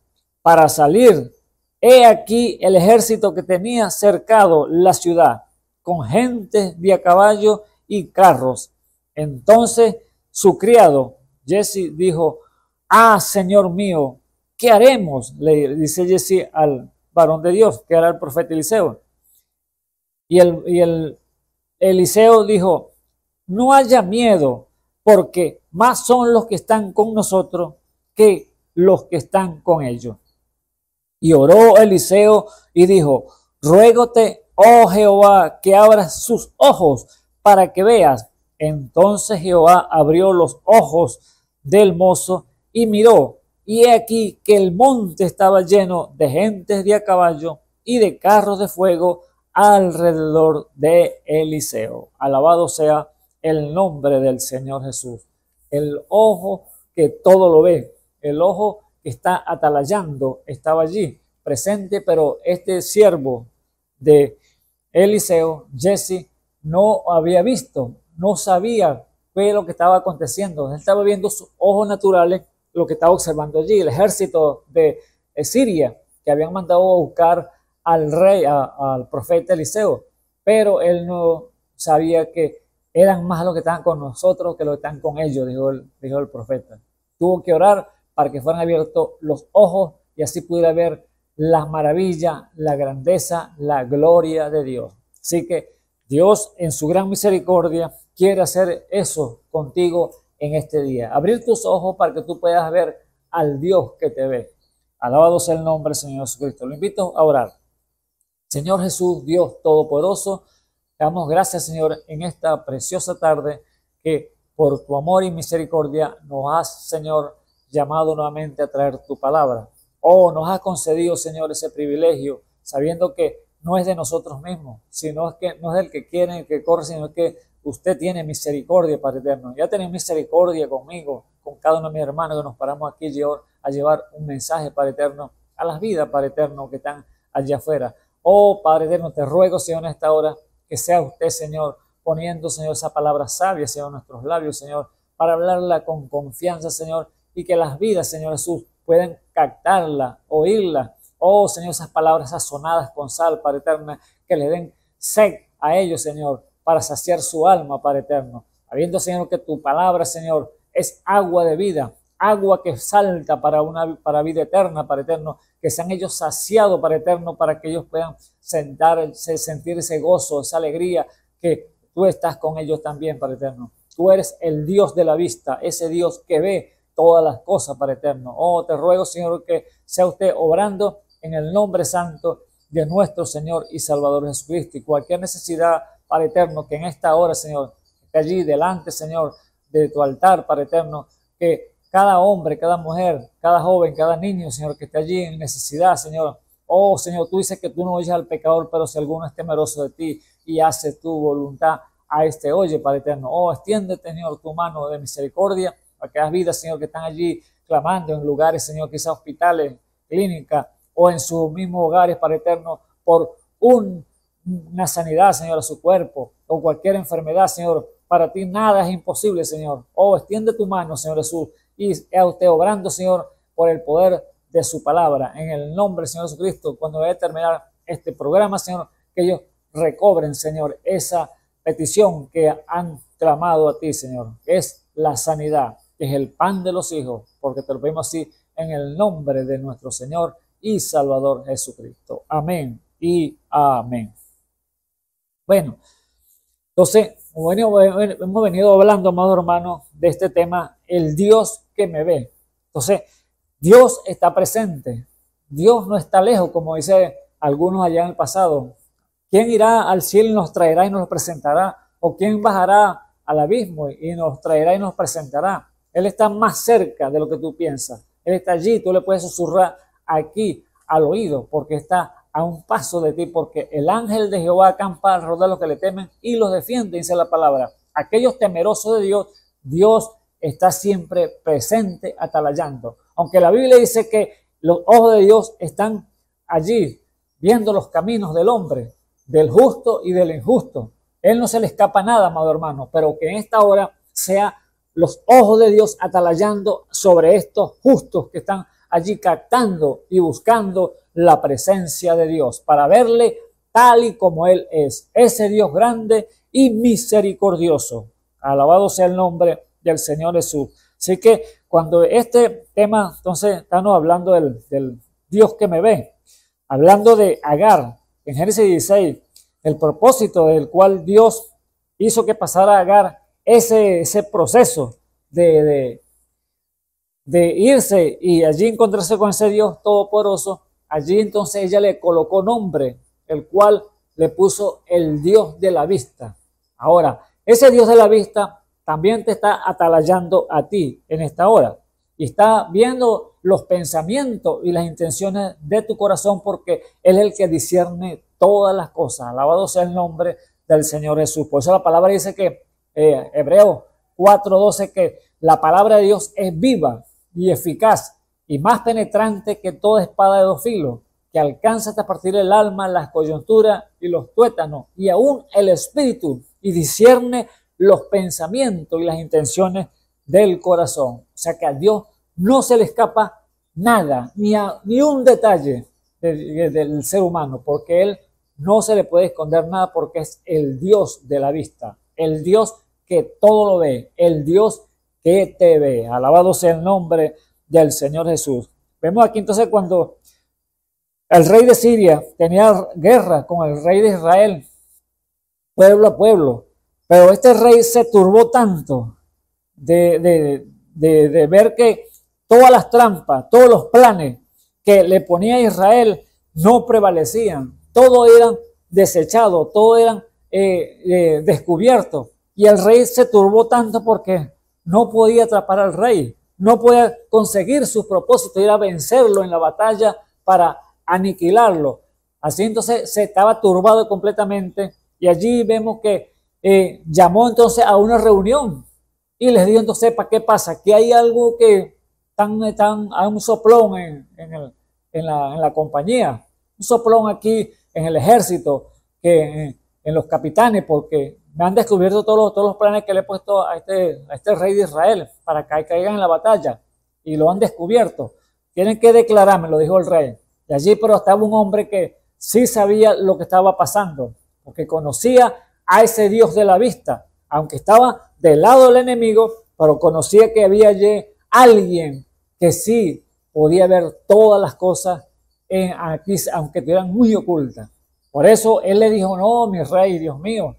para salir, he aquí el ejército que tenía cercado la ciudad, con gente de a caballo y carros. Entonces su criado, Jesse, dijo, señor mío, ¿qué haremos? Le dice Jesse al varón de Dios, que era el profeta Eliseo. Y el Eliseo dijo, no haya miedo, porque más son los que están con nosotros que los que están con ellos. Y oró Eliseo y dijo, ruégote, oh Jehová, que abras sus ojos para que veas. Entonces Jehová abrió los ojos del mozo y miró, y he aquí que el monte estaba lleno de gentes de a caballo y de carros de fuego alrededor de Eliseo. Alabado sea el nombre del Señor Jesús. El ojo que todo lo ve, el ojo que está atalayando, estaba allí presente, pero este siervo de Eliseo, Jesse, no había visto, no sabía qué es lo que estaba aconteciendo. Él estaba viendo sus ojos naturales, lo que estaba observando allí, el ejército de Siria, que habían mandado a buscar al rey, al profeta Eliseo, pero él no sabía que eran más los que estaban con nosotros que los que están con ellos, dijo el profeta. Tuvo que orar para que fueran abiertos los ojos y así pudiera ver la maravilla, la grandeza, la gloria de Dios. Así que Dios en su gran misericordia quiere hacer eso contigo en este día. Abrir tus ojos para que tú puedas ver al Dios que te ve. Alabado sea el nombre del Señor Jesucristo. Lo invito a orar. Señor Jesús, Dios Todopoderoso, te damos gracias, Señor, en esta preciosa tarde que por tu amor y misericordia nos has, Señor, llamado nuevamente a traer tu palabra. Oh, nos has concedido, Señor, ese privilegio, sabiendo que no es de nosotros mismos, sino es que no es del que quiere, el que corre, sino que usted tiene misericordia, Padre eterno. Ya tenés misericordia conmigo, con cada uno de mis hermanos que nos paramos aquí a llevar un mensaje, Padre eterno, a las vidas, Padre eterno, que están allá afuera. Oh, Padre eterno, te ruego, Señor, en esta hora, que sea usted, Señor, poniendo, Señor, esa palabra sabia, Señor, en nuestros labios, Señor, para hablarla con confianza, Señor, y que las vidas, Señor Jesús, puedan captarla, oírla. Oh, Señor, esas palabras sazonadas con sal, Padre eterno, que le den sed a ellos, Señor, para saciar su alma, Padre eterno. Habiendo, Señor, que tu palabra, Señor, es agua de vida, agua que salta para vida eterna, Padre eterno, que sean ellos saciados, Padre eterno, para que ellos puedan sentir ese gozo, esa alegría, que tú estás con ellos también, Padre eterno. Tú eres el Dios de la vista, ese Dios que ve todas las cosas, Padre eterno. Oh, te ruego, Señor, que sea usted obrando en el nombre santo de nuestro Señor y Salvador Jesucristo. Y cualquier necesidad, Padre eterno, que en esta hora, Señor, esté allí delante, Señor, de tu altar, Padre eterno, que cada hombre, cada mujer, cada joven, cada niño, Señor, que esté allí en necesidad, Señor. Oh, Señor, tú dices que tú no oyes al pecador, pero si alguno es temeroso de ti y hace tu voluntad, a este oye, Padre eterno. Oh, extiéndete, Señor, tu mano de misericordia a aquellas vidas, Señor, que están allí clamando en lugares, Señor, quizás hospitales, clínicas o en sus mismos hogares, Padre eterno, por una sanidad, Señor, a su cuerpo o cualquier enfermedad, Señor. Para ti nada es imposible, Señor. Oh, extiende tu mano, Señor Jesús, y a usted obrando, Señor, por el poder de su palabra. En el nombre del Señor Jesucristo, cuando vaya a terminar este programa, Señor, que ellos recobren, Señor, esa petición que han clamado a ti, Señor. Es la sanidad, que es el pan de los hijos, porque te lo pedimos así en el nombre de nuestro Señor y Salvador Jesucristo. Amén y amén. Bueno, entonces, hemos venido hablando, amados hermanos, de este tema, el Dios que me ve. Entonces, Dios está presente. Dios no está lejos, como dice algunos allá en el pasado. ¿Quién irá al cielo y nos traerá y nos presentará? ¿O quién bajará al abismo y nos traerá y nos presentará? Él está más cerca de lo que tú piensas. Él está allí, tú le puedes susurrar aquí al oído, porque está a un paso de ti, porque el ángel de Jehová acampa alrededor de los que le temen y los defiende, dice la palabra. Aquellos temerosos de Dios, Dios está siempre presente, atalayando. Aunque la Biblia dice que los ojos de Dios están allí, viendo los caminos del hombre, del justo y del injusto. Él no se le escapa nada, amado hermano, pero que en esta hora sea los ojos de Dios atalayando sobre estos justos que están allí captando y buscando la presencia de Dios para verle tal y como Él es, ese Dios grande y misericordioso. Alabado sea el nombre del Señor Jesús. Así que cuando este tema, entonces estamos hablando del Dios que me ve, hablando de Agar, en Génesis 16, el propósito del cual Dios hizo que pasara a Agar ese proceso de irse y allí encontrarse con ese Dios todopoderoso. Allí entonces ella le colocó nombre, el cual le puso el Dios de la vista. Ahora, ese Dios de la vista también te está atalayando a ti en esta hora y está viendo los pensamientos y las intenciones de tu corazón, porque Él es el que discierne todas las cosas. Alabado sea el nombre del Señor Jesús. Por eso la palabra dice que Hebreos 4:12, que la palabra de Dios es viva y eficaz y más penetrante que toda espada de dos filos, que alcanza hasta partir el alma, las coyunturas y los tuétanos, y aún el espíritu, y discierne los pensamientos y las intenciones del corazón. O sea que a Dios no se le escapa nada, ni un detalle del ser humano, porque Él no se le puede esconder nada, porque es el Dios de la vista, el Dios que todo lo ve, el Dios que te ve. Alabado sea el nombre del Señor Jesús. Vemos aquí entonces cuando el rey de Siria tenía guerra con el rey de Israel, pueblo a pueblo, pero este rey se turbó tanto de ver que todas las trampas, todos los planes que le ponía a Israel no prevalecían. Todos eran desechados, todos eran descubiertos. Y el rey se turbó tanto porque no podía atrapar al rey, no podía conseguir su propósito, ir a vencerlo en la batalla para aniquilarlo. Así entonces se estaba turbado completamente, y allí vemos que llamó entonces a una reunión y les dijo entonces, ¿para qué pasa? Que hay algo que hay un soplón en la compañía, un soplón aquí en el ejército, que en los capitanes, porque me han descubierto todos los planes que le he puesto a este rey de Israel para que caigan en la batalla, y lo han descubierto. Tienen que declararme, lo dijo el rey. Y allí pero estaba un hombre que sí sabía lo que estaba pasando, porque conocía a ese Dios de la vista, aunque estaba del lado del enemigo, pero conocía que había allí alguien que sí podía ver todas las cosas aquí, aunque estuvieran muy ocultas. Por eso él le dijo, no, mi rey, Dios mío,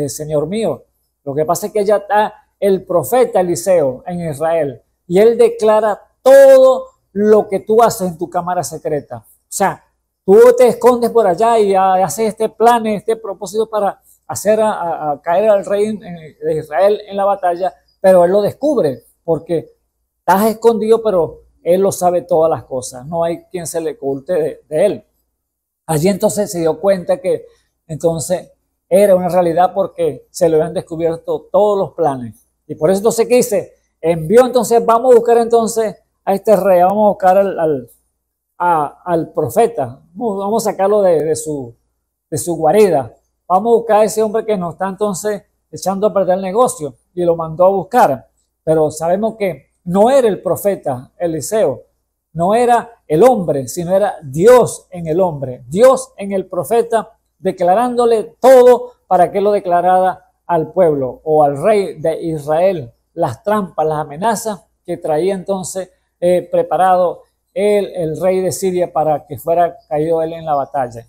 Señor mío, lo que pasa es que ya está el profeta Eliseo en Israel, y él declara todo lo que tú haces en tu cámara secreta. O sea, tú te escondes por allá y haces este plan, este propósito para hacer a caer al rey de Israel en la batalla, pero él lo descubre porque estás escondido, pero él lo sabe todas las cosas. No hay quien se le oculte de él. Allí entonces se dio cuenta que entonces era una realidad porque se le habían descubierto todos los planes. Y por eso entonces, ¿qué dice? Envió entonces, vamos a buscar entonces a este rey, vamos a buscar al profeta, vamos a sacarlo de su guarida, vamos a buscar a ese hombre que nos está entonces echando a perder el negocio, y lo mandó a buscar. Pero sabemos que no era el profeta Eliseo, no era el hombre, sino era Dios en el hombre, Dios en el profeta, declarándole todo para que lo declarara al pueblo o al rey de Israel, las trampas, las amenazas que traía entonces preparado el rey de Siria para que fuera caído él en la batalla.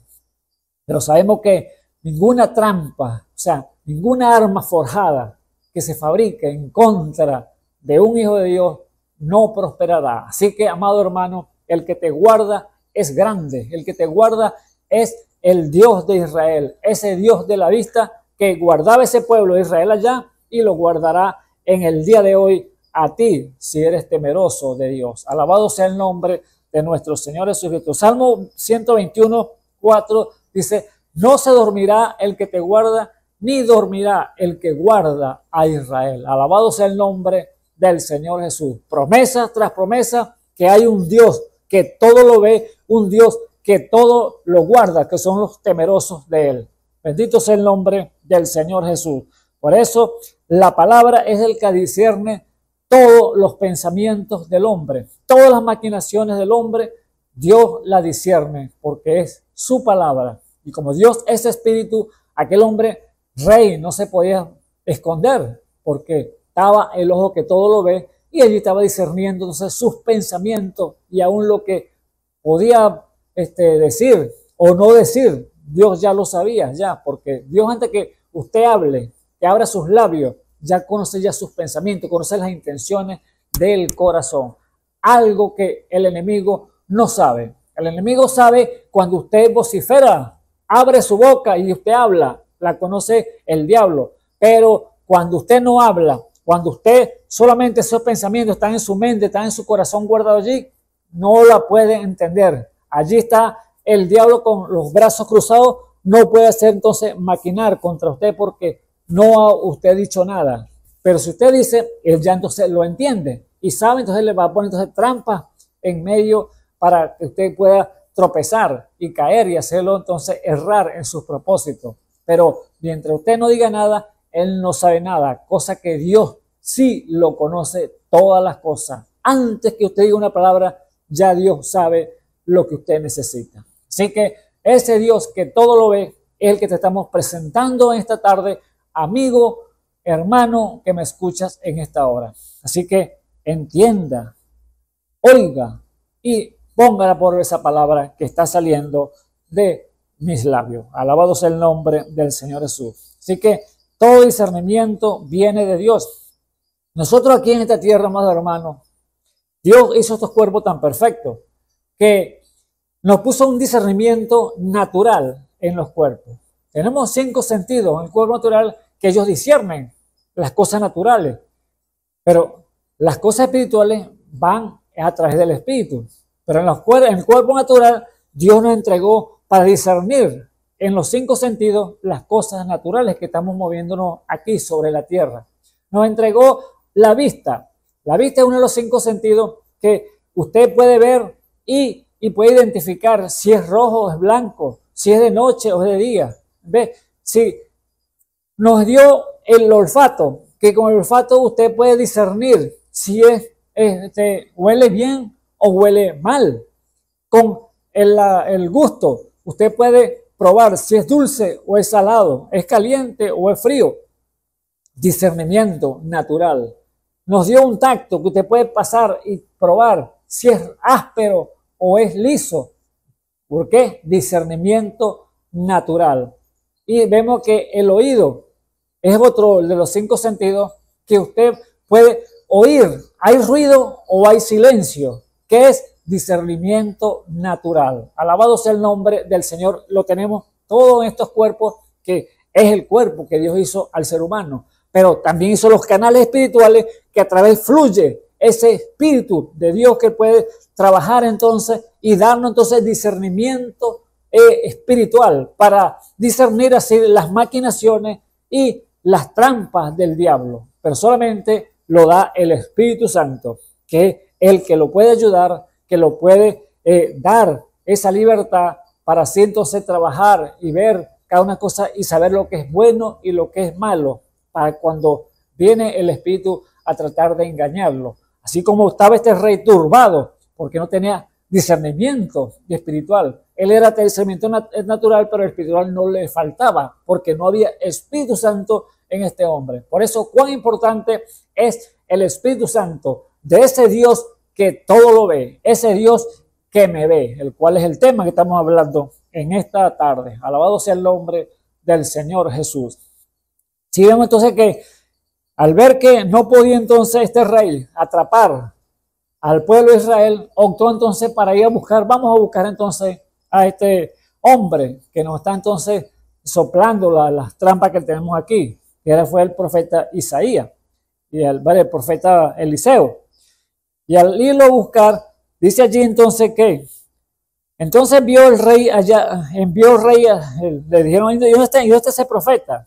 Pero sabemos que ninguna trampa, o sea, ninguna arma forjada que se fabrique en contra de un hijo de Dios no prosperará. Así que, amado hermano, el que te guarda es grande, el que te guarda es el Dios de Israel, ese Dios de la vista que guardaba ese pueblo de Israel allá y lo guardará en el día de hoy a ti, si eres temeroso de Dios. Alabado sea el nombre de nuestro Señor Jesucristo. Salmo 121, 4 dice, no se dormirá el que te guarda, ni dormirá el que guarda a Israel. Alabado sea el nombre del Señor Jesús. Promesa tras promesa, que hay un Dios que todo lo ve, un Dios que todo lo guarda, que son los temerosos de Él. Bendito sea el nombre del Señor Jesús. Por eso la palabra es el que discierne todos los pensamientos del hombre, todas las maquinaciones del hombre, Dios la discierne porque es su palabra. Y como Dios es espíritu, aquel hombre rey no se podía esconder porque estaba el ojo que todo lo ve, y allí estaba discerniendo entonces sus pensamientos y aún lo que podía decir o no decir. Dios ya lo sabía, ya, porque Dios, antes que usted hable, que abra sus labios, ya conoce ya sus pensamientos, conoce las intenciones del corazón. Algo que el enemigo no sabe. El enemigo sabe cuando usted vocifera, abre su boca y usted habla, la conoce el diablo. Pero cuando usted no habla, cuando usted solamente esos pensamientos están en su mente, están en su corazón guardado allí, no la puede entender. Allí está el diablo con los brazos cruzados, no puede hacer entonces maquinar contra usted porque no ha usted dicho nada. Pero si usted dice, él ya entonces lo entiende y sabe, entonces le va a poner entonces trampas en medio para que usted pueda tropezar y caer y hacerlo entonces errar en sus propósitos. Pero mientras usted no diga nada, él no sabe nada, cosa que Dios sí lo conoce todas las cosas. Antes que usted diga una palabra, ya Dios sabe lo que usted necesita. Así que ese Dios que todo lo ve es el que te estamos presentando en esta tarde, amigo, hermano que me escuchas en esta hora. Así que entienda, oiga y póngala por esa palabra que está saliendo de mis labios. Alabado sea el nombre del Señor Jesús. Así que todo discernimiento viene de Dios. Nosotros aquí en esta tierra, amados hermanos, Dios hizo estos cuerpos tan perfectos que nos puso un discernimiento natural en los cuerpos. Tenemos 5 sentidos en el cuerpo natural que ellos disciernen las cosas naturales, pero las cosas espirituales van a través del espíritu. Pero en el cuerpo natural, Dios nos entregó para discernir en los 5 sentidos las cosas naturales que estamos moviéndonos aquí sobre la tierra. Nos entregó la vista. La vista es uno de los 5 sentidos que usted puede ver y puede identificar si es rojo o es blanco, si es de noche o es de día. ¿Ve? Si nos dio el olfato, que con el olfato usted puede discernir si huele bien o huele mal. Con el gusto, usted puede probar si es dulce o es salado, es caliente o es frío. Discernimiento natural. Nos dio un tacto que usted puede pasar y probar si es áspero o es liso. ¿Por qué? Discernimiento natural. Y vemos que el oído es otro de los 5 sentidos que usted puede oír. ¿Hay ruido o hay silencio? ¿Qué es? Discernimiento natural. Alabado sea el nombre del Señor. Lo tenemos todos en estos cuerpos, que es el cuerpo que Dios hizo al ser humano. Pero también hizo los canales espirituales que a través fluye ese espíritu de Dios que puede trabajar entonces y darnos entonces discernimiento espiritual para discernir así las maquinaciones y las trampas del diablo. Pero solamente lo da el Espíritu Santo, que es el que lo puede ayudar, que lo puede dar esa libertad para así entonces trabajar y ver cada una cosa y saber lo que es bueno y lo que es malo, para cuando viene el espíritu a tratar de engañarlo. Así como estaba este rey turbado porque no tenía discernimiento espiritual. Él era de discernimiento natural, pero el espiritual no le faltaba porque no había Espíritu Santo en este hombre. Por eso, cuán importante es el Espíritu Santo de ese Dios que todo lo ve, ese Dios que me ve, el cual es el tema que estamos hablando en esta tarde. Alabado sea el nombre del Señor Jesús. Si vemos entonces que al ver que no podía entonces este rey atrapar al pueblo de Israel, optó entonces para ir a buscar, vamos a buscar entonces a este hombre que nos está entonces soplando las trampas que tenemos aquí, que fue el profeta Isaías y el profeta Eliseo. Y al irlo a buscar, dice allí entonces que, entonces envió el rey, le dijeron, ¿dónde está ese profeta?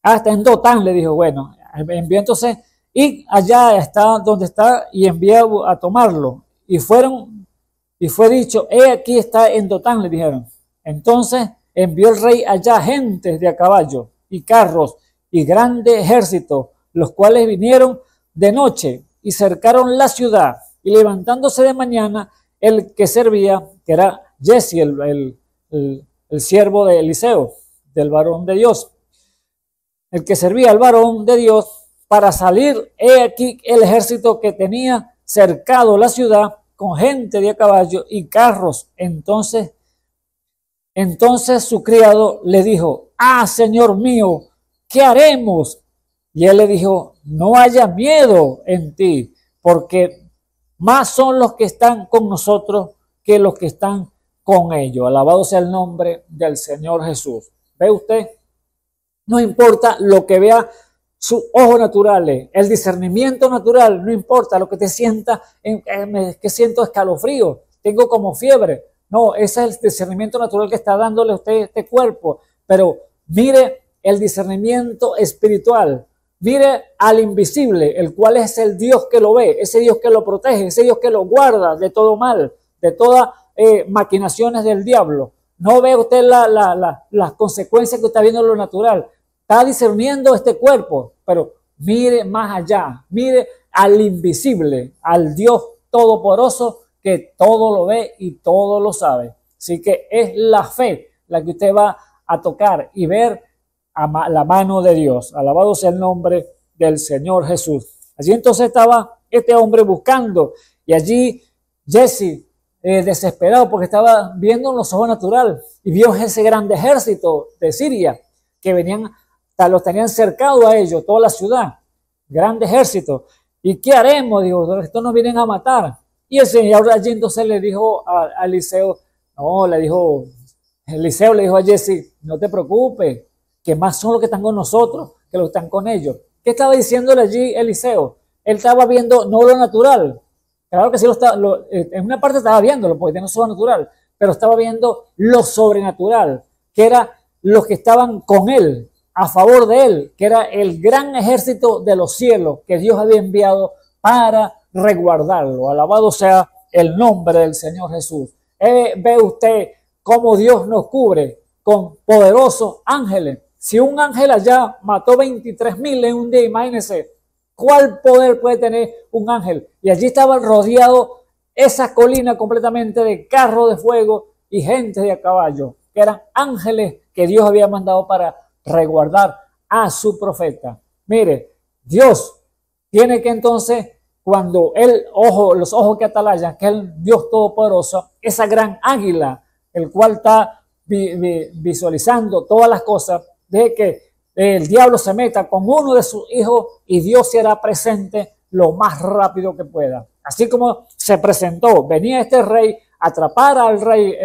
Está en Dotán, le dijo. Bueno, envió entonces, y allá está donde está, y envió a tomarlo. Y fue dicho, aquí está en Dotán, le dijeron. Entonces envió el rey allá gentes de a caballo y carros y grande ejército, los cuales vinieron de noche y cercaron la ciudad. Y levantándose de mañana, el que servía, que era Jesse, el siervo de Eliseo, del varón de Dios, el que servía al varón de Dios, para salir, he aquí el ejército que tenía cercado la ciudad con gente de a caballo y carros. Entonces su criado le dijo, Señor mío, ¿qué haremos? Y él le dijo, no haya miedo en ti, porque más son los que están con nosotros que los que están con ellos. Alabado sea el nombre del Señor Jesús. ¿Ve usted? No importa lo que vea sus ojos naturales, el discernimiento natural, no importa lo que te sienta, que siento escalofrío, tengo como fiebre. No, ese es el discernimiento natural que está dándole a usted este cuerpo. Pero mire el discernimiento espiritual. Mire al invisible, el cual es el Dios que lo ve, ese Dios que lo protege, ese Dios que lo guarda de todo mal, de todas maquinaciones del diablo. No ve usted las consecuencias que está viendo en lo natural. Está discerniendo este cuerpo, pero mire más allá, mire al invisible, al Dios todopoderoso que todo lo ve y todo lo sabe. Así que es la fe la que usted va a tocar y ver a la mano de Dios. Alabado sea el nombre del Señor Jesús. Allí entonces estaba este hombre buscando, y allí Jesse, desesperado porque estaba viendo en los ojos naturales y vio ese grande ejército de Siria que venían, los tenían cercado a ellos, toda la ciudad, grande ejército. ¿Y qué haremos? Digo, estos nos vienen a matar. Y el Señor allí entonces le dijo a Eliseo, No, le dijo, Eliseo le dijo a Jesse, no te preocupes, que más son los que están con nosotros que los que están con ellos. ¿Qué estaba diciéndole allí Eliseo? Él estaba viendo no lo natural. Claro que sí, en una parte estaba viéndolo, porque no es sobrenatural, pero estaba viendo lo sobrenatural, que era los que estaban con él, a favor de él, que era el gran ejército de los cielos que Dios había enviado para resguardarlo. Alabado sea el nombre del Señor Jesús. Ve usted cómo Dios nos cubre con poderosos ángeles. Si un ángel allá mató 23,000 en un día, imagínense cuál poder puede tener un ángel. Y allí estaba rodeado esa colina completamente de carros de fuego y gente de a caballo, que eran ángeles que Dios había mandado para resguardar a su profeta. Mire, Dios tiene que entonces, cuando los ojos que atalayan, que es el Dios Todopoderoso, esa gran águila, el cual está visualizando todas las cosas, de que el diablo se meta con uno de sus hijos y Dios será presente lo más rápido que pueda. Así como se presentó, venía este rey a atrapar al rey,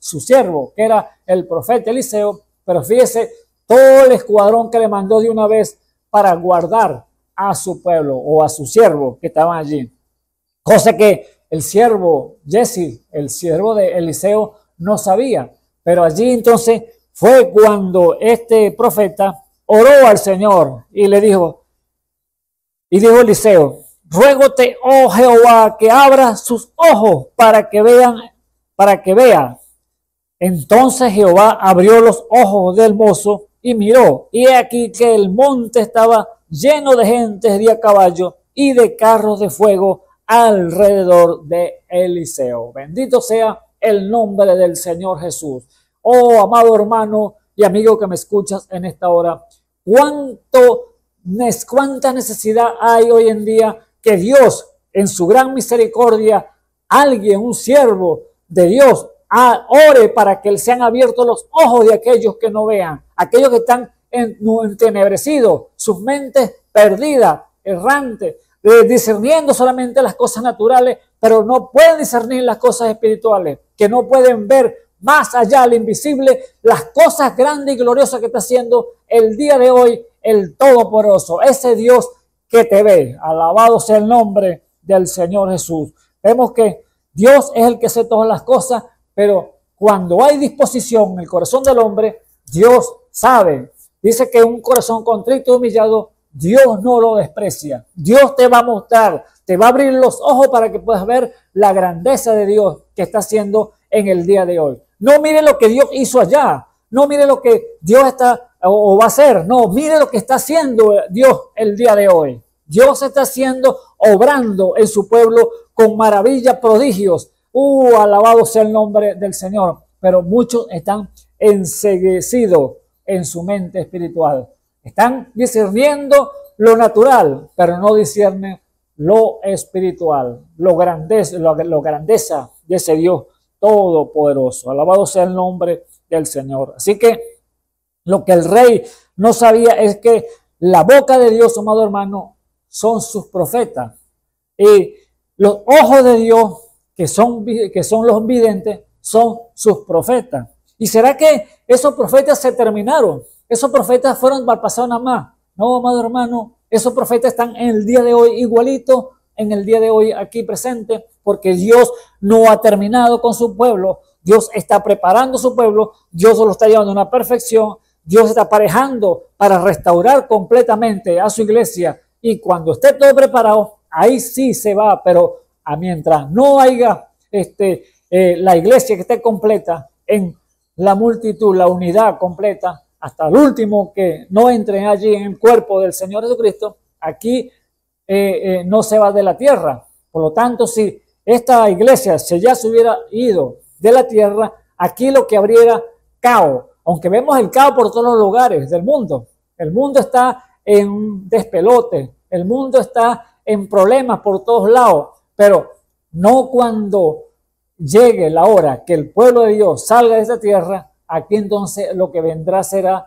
su siervo, que era el profeta Eliseo, pero fíjese todo el escuadrón que le mandó de una vez para guardar a su pueblo o a su siervo que estaban allí. Cosa que el siervo Jesse, el siervo de Eliseo, no sabía. Pero allí entonces fue cuando este profeta oró al Señor y le dijo, Eliseo, ruégote, oh Jehová, que abra sus ojos para que vea. Entonces Jehová abrió los ojos del mozo y miró, y he aquí que el monte estaba lleno de gentes de a caballo y de carros de fuego alrededor de Eliseo. Bendito sea el nombre del Señor Jesús. Oh, amado hermano y amigo que me escuchas en esta hora, cuánta necesidad hay hoy en día que Dios, en su gran misericordia, un siervo de Dios, ore para que sean abiertos los ojos de aquellos que no vean, aquellos que están entenebrecidos, sus mentes perdidas, errantes, discerniendo solamente las cosas naturales, pero no pueden discernir las cosas espirituales, que no pueden ver más allá, lo invisible, las cosas grandes y gloriosas que está haciendo el día de hoy el Todopoderoso, ese Dios que te ve. Alabado sea el nombre del Señor Jesús. Vemos que Dios es el que hace todas las cosas, pero cuando hay disposición en el corazón del hombre, Dios sabe. Dice que un corazón contrito y humillado, Dios no lo desprecia. Dios te va a mostrar, te va a abrir los ojos para que puedas ver la grandeza de Dios que está haciendo en el día de hoy. No mire lo que Dios hizo allá. No mire lo que Dios está o va a hacer. No, mire lo que está haciendo Dios el día de hoy. Dios está haciendo, obrando en su pueblo con maravillas, prodigios. Alabado sea el nombre del Señor. Pero muchos están enceguecidos en su mente espiritual. Están discerniendo lo natural, pero no disciernen lo espiritual, lo grandeza de ese Dios Todopoderoso. Alabado sea el nombre del Señor. Así que lo que el rey no sabía es que la boca de Dios, amado hermano, son sus profetas. Y los ojos de Dios, que son los videntes, son sus profetas. ¿Y será que esos profetas se terminaron? Esos profetas fueron para pasar nada más. No, amado hermano, esos profetas están en el día de hoy igualito, en el día de hoy aquí presente, porque Dios no ha terminado con su pueblo. Dios está preparando su pueblo, Dios lo está llevando a una perfección, Dios está aparejando para restaurar completamente a su iglesia, y cuando esté todo preparado, ahí sí se va, pero mientras no haya la iglesia que esté completa en la multitud, la unidad completa, hasta el último que no entren allí en el cuerpo del Señor Jesucristo, aquí no se va de la tierra. Por lo tanto, si esta iglesia ya se hubiera ido de la tierra, aquí lo que habría era caos. Aunque vemos el caos por todos los lugares del mundo. El mundo está en despelote, el mundo está en problemas por todos lados, pero no cuando llegue la hora que el pueblo de Dios salga de esta tierra. Aquí entonces lo que vendrá será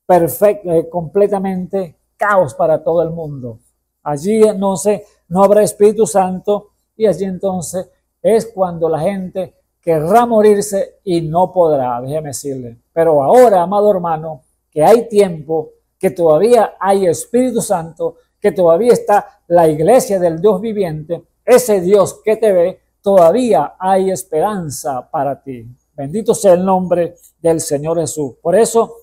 perfecto, completamente caos para todo el mundo. Allí entonces no habrá Espíritu Santo, y allí entonces es cuando la gente querrá morirse y no podrá, déjeme decirle. Pero ahora, amado hermano, que hay tiempo, que todavía hay Espíritu Santo, que todavía está la iglesia del Dios viviente, ese Dios que te ve, todavía hay esperanza para ti. Bendito sea el nombre del Señor Jesús. Por eso,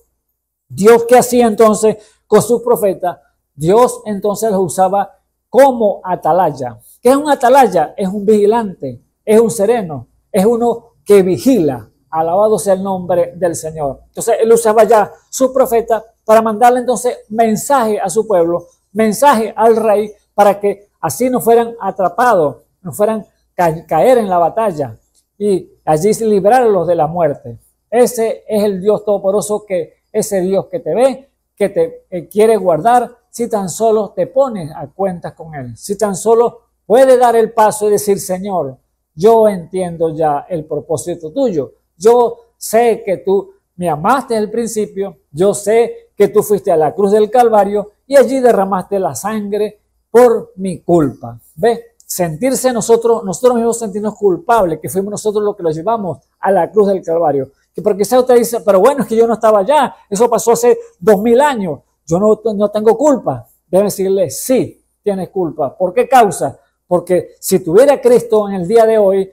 Dios, ¿qué hacía entonces con sus profetas? Dios entonces los usaba como atalaya. ¿Qué es un atalaya? Es un vigilante, es un sereno, es uno que vigila. Alabado sea el nombre del Señor. Entonces él usaba ya su profeta para mandarle entonces mensaje a su pueblo, mensaje al rey, para que así no fueran atrapados, no fueran caer en la batalla y allí librarlos de la muerte. Ese es el Dios todopoderoso, ese Dios que te ve, que te quiere guardar, si tan solo te pones a cuentas con Él, si tan solo puedes dar el paso y decir: Señor, yo entiendo ya el propósito tuyo, yo sé que tú me amaste desde el principio, yo sé que tú fuiste a la cruz del Calvario y allí derramaste la sangre por mi culpa. ¿Ve? Sentirse nosotros mismos sentirnos culpables, que fuimos nosotros los que los llevamos a la cruz del Calvario. Que porque quizá usted dice: pero bueno, es que yo no estaba allá, eso pasó hace 2000 años, yo no tengo culpa. Debe decirle: sí, tienes culpa. ¿Por qué causa? Porque si tuviera Cristo en el día de hoy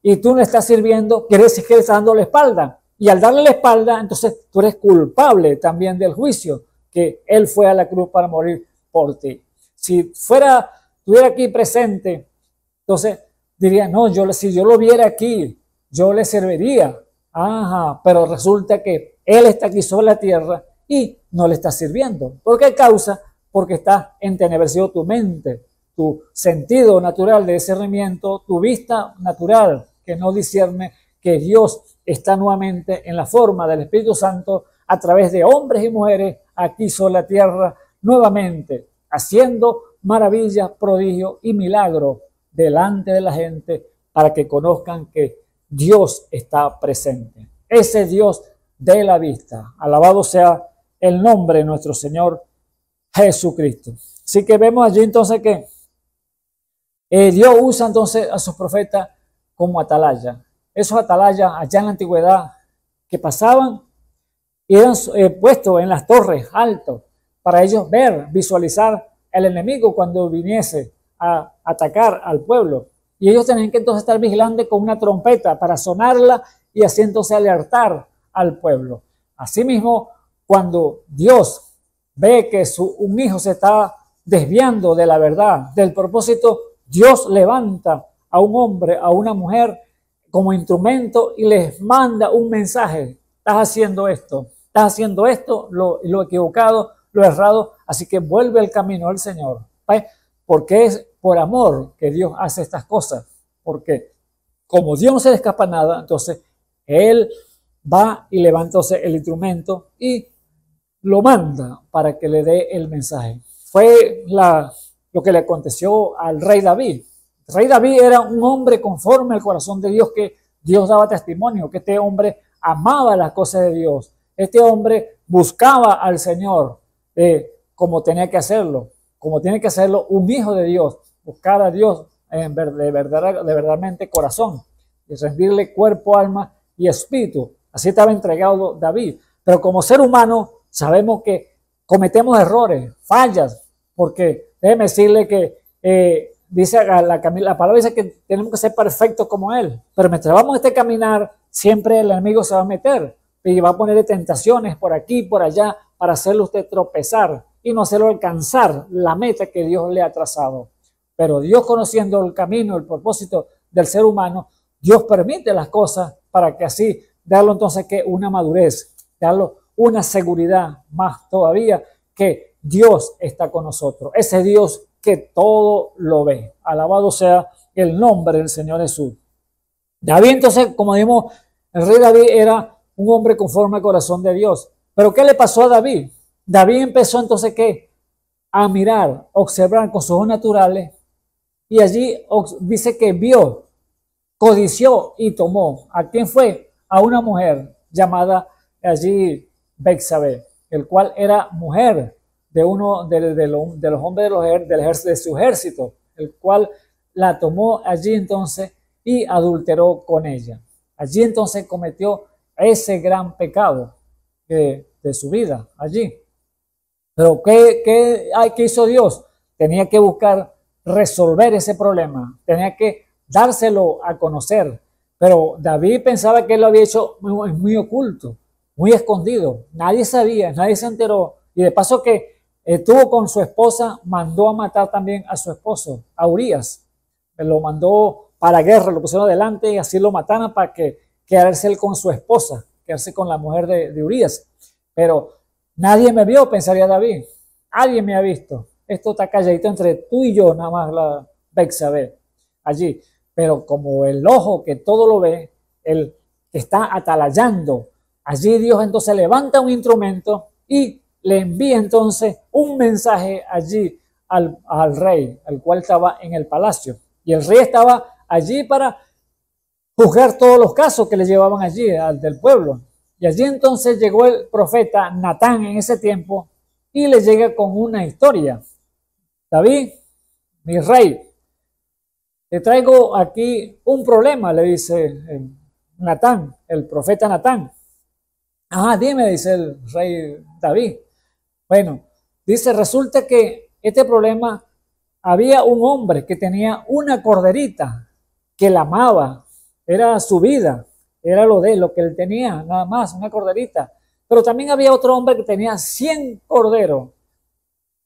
y tú no estás sirviendo, quiere decir que le estás dando la espalda. Y al darle la espalda, entonces tú eres culpable también del juicio, que Él fue a la cruz para morir por ti. Si estuviera aquí presente, entonces diría: no, si yo lo viera aquí, yo le serviría. Ajá, pero resulta que Él está aquí sobre la tierra y no le está sirviendo. ¿Por qué causa? Porque está entenebrecido tu mente, tu sentido natural de discernimiento, tu vista natural que no discierne que Dios está nuevamente en la forma del Espíritu Santo a través de hombres y mujeres aquí sobre la tierra nuevamente, haciendo maravillas, prodigios y milagros delante de la gente para que conozcan que Dios está presente. Ese Dios de la vista. Alabado sea el nombre de nuestro Señor Jesucristo. Así que vemos allí entonces que Dios usa entonces a sus profetas como atalaya. Esos atalayas allá en la antigüedad que pasaban y eran puestos en las torres altos para ellos ver, visualizar el enemigo cuando viniese a atacar al pueblo. Y ellos tenían que entonces estar vigilantes con una trompeta para sonarla y así entonces alertar al pueblo. Asimismo, cuando Dios ve que un hijo se está desviando de la verdad, del propósito, Dios levanta a un hombre, a una mujer como instrumento y les manda un mensaje: estás haciendo esto, lo equivocado, lo errado, así que vuelve al camino del Señor. ¿Ve? Porque es por amor que Dios hace estas cosas, porque como Dios no se le escapa nada, entonces Él va y levanta entonces el instrumento y lo manda para que le dé el mensaje. Fue lo que le aconteció al rey David. El rey David era un hombre conforme al corazón de Dios, que Dios daba testimonio, que este hombre amaba las cosas de Dios. Este hombre buscaba al Señor como tenía que hacerlo, como tiene que hacerlo un hijo de Dios, buscar a Dios de verdaderamente corazón y rendirle cuerpo, alma y espíritu. Así estaba entregado David. Pero como ser humano sabemos que cometemos errores, fallas, porque déjeme decirle que dice la palabra dice que tenemos que ser perfectos como Él. Pero mientras vamos a este caminar, siempre el enemigo se va a meter y va a ponerle tentaciones por aquí y por allá para hacerlo usted tropezar y no hacerlo alcanzar la meta que Dios le ha trazado. Pero Dios, conociendo el camino, el propósito del ser humano, Dios permite las cosas para que así darlo entonces que una madurez, darlo una seguridad más todavía que Dios está con nosotros. Ese Dios que todo lo ve. Alabado sea el nombre del Señor Jesús. David entonces, como dijimos, el rey David era un hombre conforme al corazón de Dios. Pero ¿qué le pasó a David? David empezó entonces ¿qué? A mirar, observar con sus ojos naturales y allí dice que vio, codició y tomó. ¿A quién fue? A una mujer llamada allí Betsabé, el cual era mujer de uno de los hombres de su ejército, el cual la tomó allí entonces y adulteró con ella. Allí entonces cometió ese gran pecado de su vida allí. Pero ¿qué hizo Dios? Tenía que buscar resolver ese problema, tenía que dárselo a conocer. Pero David pensaba que él lo había hecho muy oculto, muy escondido. Nadie sabía, nadie se enteró. Y de paso que estuvo con su esposa, mandó a matar también a su esposo, a Urías. Lo mandó para guerra, lo pusieron adelante y así lo mataron para que quedarse él con su esposa, quedarse con la mujer de Urías. Pero nadie me vio, pensaría David. Nadie me ha visto. Esto está calladito entre tú y yo, nada más la Bexabé allí. Pero como el ojo que todo lo ve, el que está atalayando, allí Dios entonces levanta un instrumento y le envía entonces un mensaje allí al rey, al cual estaba en el palacio. Y el rey estaba allí para juzgar todos los casos que le llevaban allí al del pueblo. Y allí entonces llegó el profeta Natán en ese tiempo y le llega con una historia. David, mi rey, te traigo aquí un problema, le dice Natán, el profeta Natán. Ah, dime, dice el rey David. Bueno, dice, resulta que este problema, había un hombre que tenía una corderita que la amaba, era su vida, era lo que él tenía, nada más, una corderita. Pero también había otro hombre que tenía 100 corderos.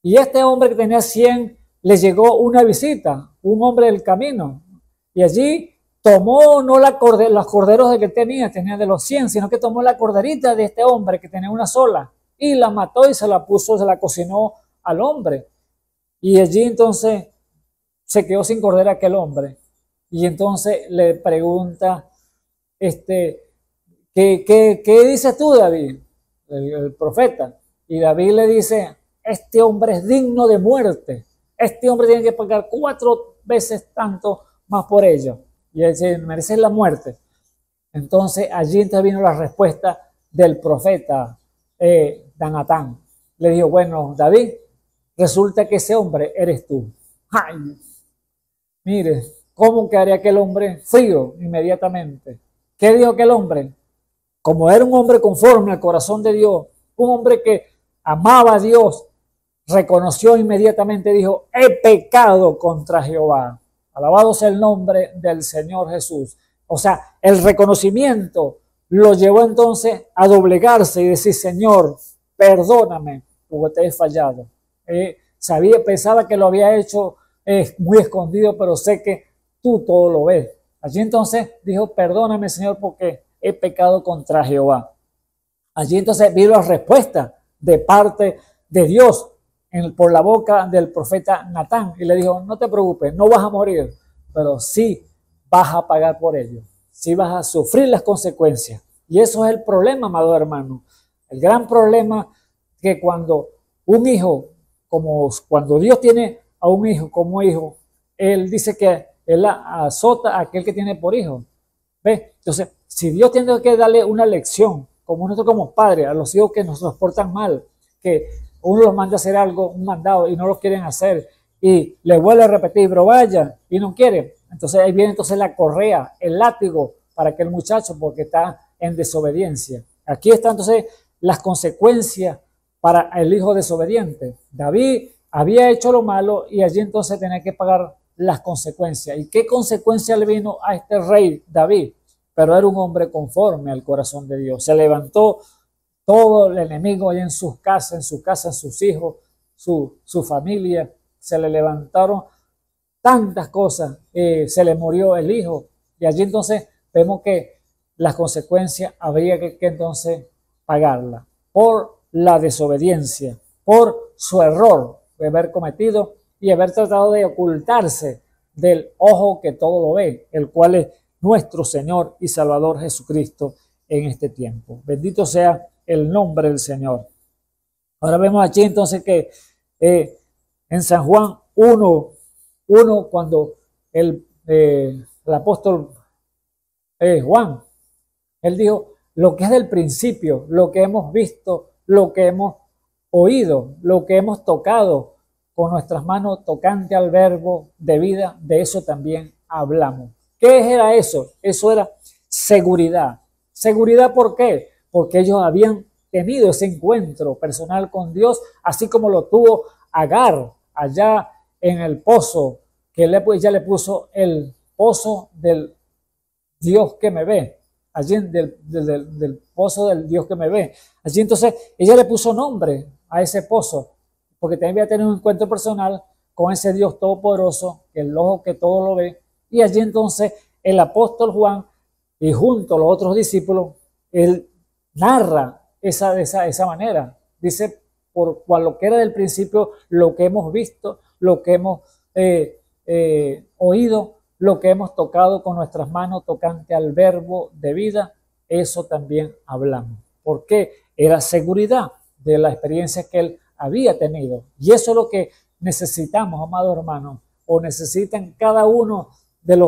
Y este hombre que tenía 100 le llegó una visita, un hombre del camino. Y allí tomó no los corderos que tenía de los 100, sino que tomó la corderita de este hombre que tenía una sola y la mató y se la cocinó al hombre. Y allí entonces se quedó sin cordera aquel hombre. Y entonces le pregunta, ¿qué dices tú, David? El profeta. Y David le dice, este hombre es digno de muerte. Este hombre tiene que pagar 4 veces tanto más por ello. Y él dice, merece la muerte. Entonces allí intervino la respuesta del profeta Natán. Le dijo, bueno, David, resulta que ese hombre eres tú. Ay, mire, ¿cómo quedaría aquel hombre frío inmediatamente? ¿Qué dijo aquel hombre? Como era un hombre conforme al corazón de Dios, un hombre que amaba a Dios, reconoció inmediatamente, dijo, he pecado contra Jehová. Alabado sea el nombre del Señor Jesús. O sea, el reconocimiento lo llevó entonces a doblegarse y decir, Señor, perdóname porque te he fallado. Pensaba que lo había hecho muy escondido, pero sé que tú todo lo ves. Allí entonces dijo, perdóname, Señor, porque he pecado contra Jehová. Allí entonces vino la respuesta de parte de Dios por la boca del profeta Natán y le dijo, no te preocupes, no vas a morir, pero sí vas a pagar por ello, sí vas a sufrir las consecuencias. Y eso es el problema, amado hermano. El gran problema que cuando un hijo, como cuando Dios tiene a un hijo como hijo, Él dice que Él azota a aquel que tiene por hijo. ¿Ve? Entonces, si Dios tiene que darle una lección, como nosotros como padres, a los hijos que nos portan mal, que uno los manda a hacer algo, un mandado, y no lo quieren hacer, y le vuelve a repetir, pero vaya, y no quiere. Entonces ahí viene entonces la correa, el látigo para aquel muchacho, porque está en desobediencia. Aquí están entonces las consecuencias para el hijo desobediente. David había hecho lo malo y allí entonces tenía que pagar las consecuencias. ¿Y qué consecuencia le vino a este rey David? Pero era un hombre conforme al corazón de Dios. Se levantó todo el enemigo allá en sus casas, en sus hijos, su familia. Se le levantaron tantas cosas. Se le murió el hijo. Y allí entonces vemos que las consecuencias habría que entonces pagarlas por la desobediencia, por su error de haber cometido y haber tratado de ocultarse del ojo que todo lo ve, el cual es nuestro Señor y Salvador Jesucristo en este tiempo. Bendito sea el nombre del Señor. Ahora vemos aquí entonces que en San Juan 1, cuando el apóstol Juan, él dijo, lo que es del principio, lo que hemos visto, lo que hemos oído, lo que hemos tocado con nuestras manos tocante al verbo de vida, de eso también hablamos. ¿Qué era eso? Eso era seguridad. ¿Seguridad por qué? Porque ellos habían tenido ese encuentro personal con Dios, así como lo tuvo Agar allá en el pozo, que ella le puso el pozo del Dios que me ve, allí del pozo del Dios que me ve. Allí entonces ella le puso nombre a ese pozo, porque también había tenido un encuentro personal con ese Dios todopoderoso, el ojo que todo lo ve. Y allí entonces el apóstol Juan, y junto a los otros discípulos, él narra de esa manera. Dice, por cual lo que era del principio, lo que hemos visto, lo que hemos oído, lo que hemos tocado con nuestras manos tocante al verbo de vida, eso también hablamos. Porque era seguridad de la experiencia que él había tenido. Y eso es lo que necesitamos, amados hermanos, o necesitan cada uno de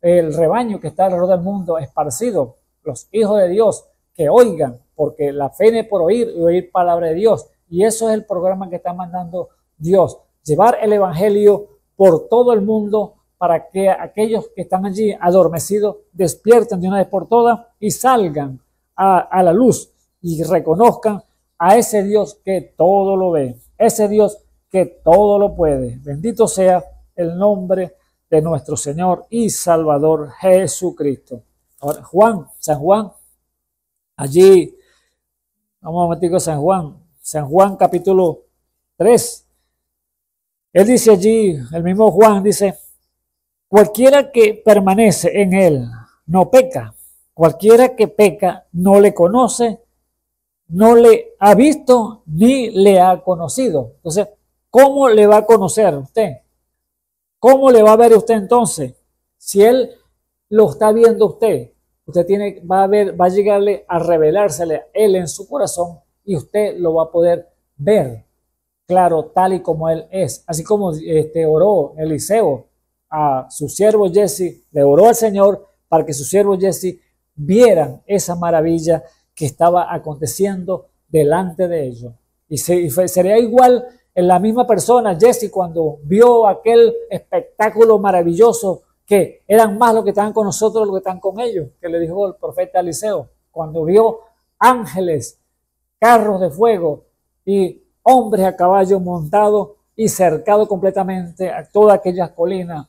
el rebaño que está alrededor del mundo esparcido, los hijos de Dios, que oigan, porque la fe viene por oír y oír palabra de Dios. Y eso es el programa que está mandando Dios, llevar el evangelio por todo el mundo para que aquellos que están allí adormecidos despierten de una vez por todas y salgan a la luz y reconozcan a ese Dios que todo lo ve, ese Dios que todo lo puede. Bendito sea el nombre de nuestro Señor y Salvador Jesucristo. Ahora, San Juan, allí, vamos un momentico, San Juan capítulo 3. Él dice allí, el mismo Juan dice, cualquiera que permanece en él no peca, cualquiera que peca no le conoce, no le ha visto ni le ha conocido. Entonces, ¿cómo le va a conocer usted? ¿Cómo le va a ver usted entonces? Si él lo está viendo usted, va a llegarle a revelársele a él en su corazón y usted lo va a poder ver, claro, tal y como él es. Así como oró Eliseo a su siervo Jesse, le oró al Señor para que su siervo Jesse vieran esa maravilla que estaba aconteciendo delante de ellos. Y sería igual en la misma persona, Jesse, cuando vio aquel espectáculo maravilloso, que eran más los que estaban con nosotros, los que están con ellos, que le dijo el profeta Eliseo, cuando vio ángeles, carros de fuego y hombres a caballo montados y cercado completamente a todas aquellas colinas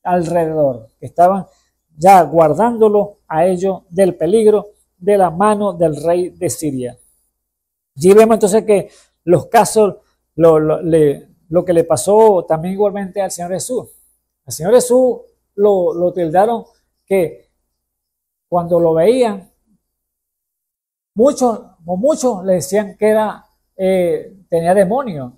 alrededor, que estaban ya guardándolo a ellos del peligro de la mano del rey de Siria. Y vemos entonces que los casos, lo que le pasó también igualmente al Señor Jesús. Al Señor Jesús lo tildaron que cuando lo veían, muchos le decían que tenía demonios,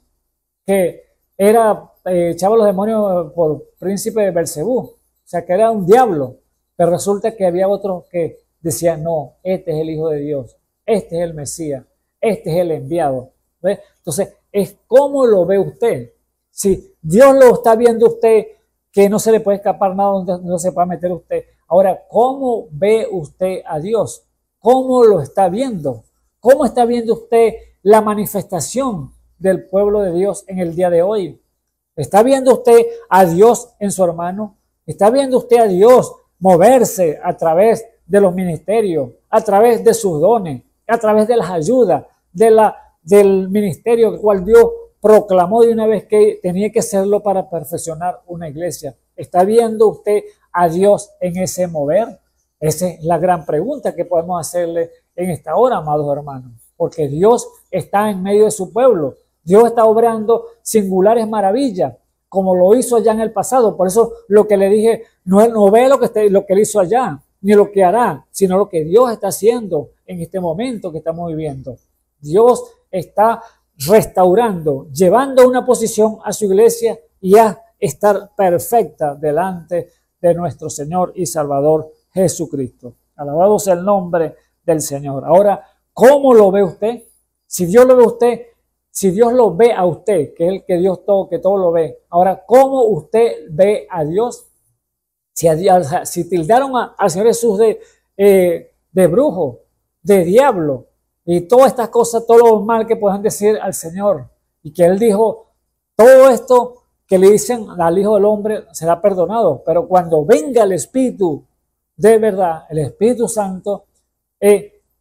que echaba los demonios por príncipe de Belcebú, o sea que era un diablo. Pero resulta que había otros que decían, no, este es el Hijo de Dios, este es el Mesías, este es el enviado. ¿Ve? Entonces, es cómo lo ve usted. Si Dios lo está viendo usted, que no se le puede escapar nada donde no se pueda meter usted. Ahora, ¿cómo ve usted a Dios? ¿Cómo lo está viendo? ¿Cómo está viendo usted la manifestación del pueblo de Dios en el día de hoy? ¿Está viendo usted a Dios en su hermano? ¿Está viendo usted a Dios moverse a través de los ministerios, a través de sus dones, a través de las ayudas, del ministerio el cual Dios proclamó de una vez que tenía que hacerlo para perfeccionar una iglesia? ¿Está viendo usted a Dios en ese mover? Esa es la gran pregunta que podemos hacerle en esta hora, amados hermanos, porque Dios está en medio de su pueblo. Dios está obrando singulares maravillas, como lo hizo allá en el pasado. Por eso lo que le dije, no ve lo que él hizo allá, ni lo que hará, sino lo que Dios está haciendo en este momento que estamos viviendo. Dios está restaurando, llevando una posición a su iglesia y a estar perfecta delante de nuestro Señor y Salvador Jesucristo. Alabado sea el nombre del Señor. Ahora, ¿cómo lo ve usted? Si Dios lo ve a usted, si Dios lo ve a usted, que es el que Dios que todo lo ve. Ahora, ¿cómo usted ve a Dios? Si tildaron al Señor Jesús de brujo, de diablo, y todas estas cosas, todo lo mal que puedan decir al Señor, y que Él dijo, todo esto que le dicen al Hijo del Hombre será perdonado, pero cuando venga el Espíritu de verdad, el Espíritu Santo,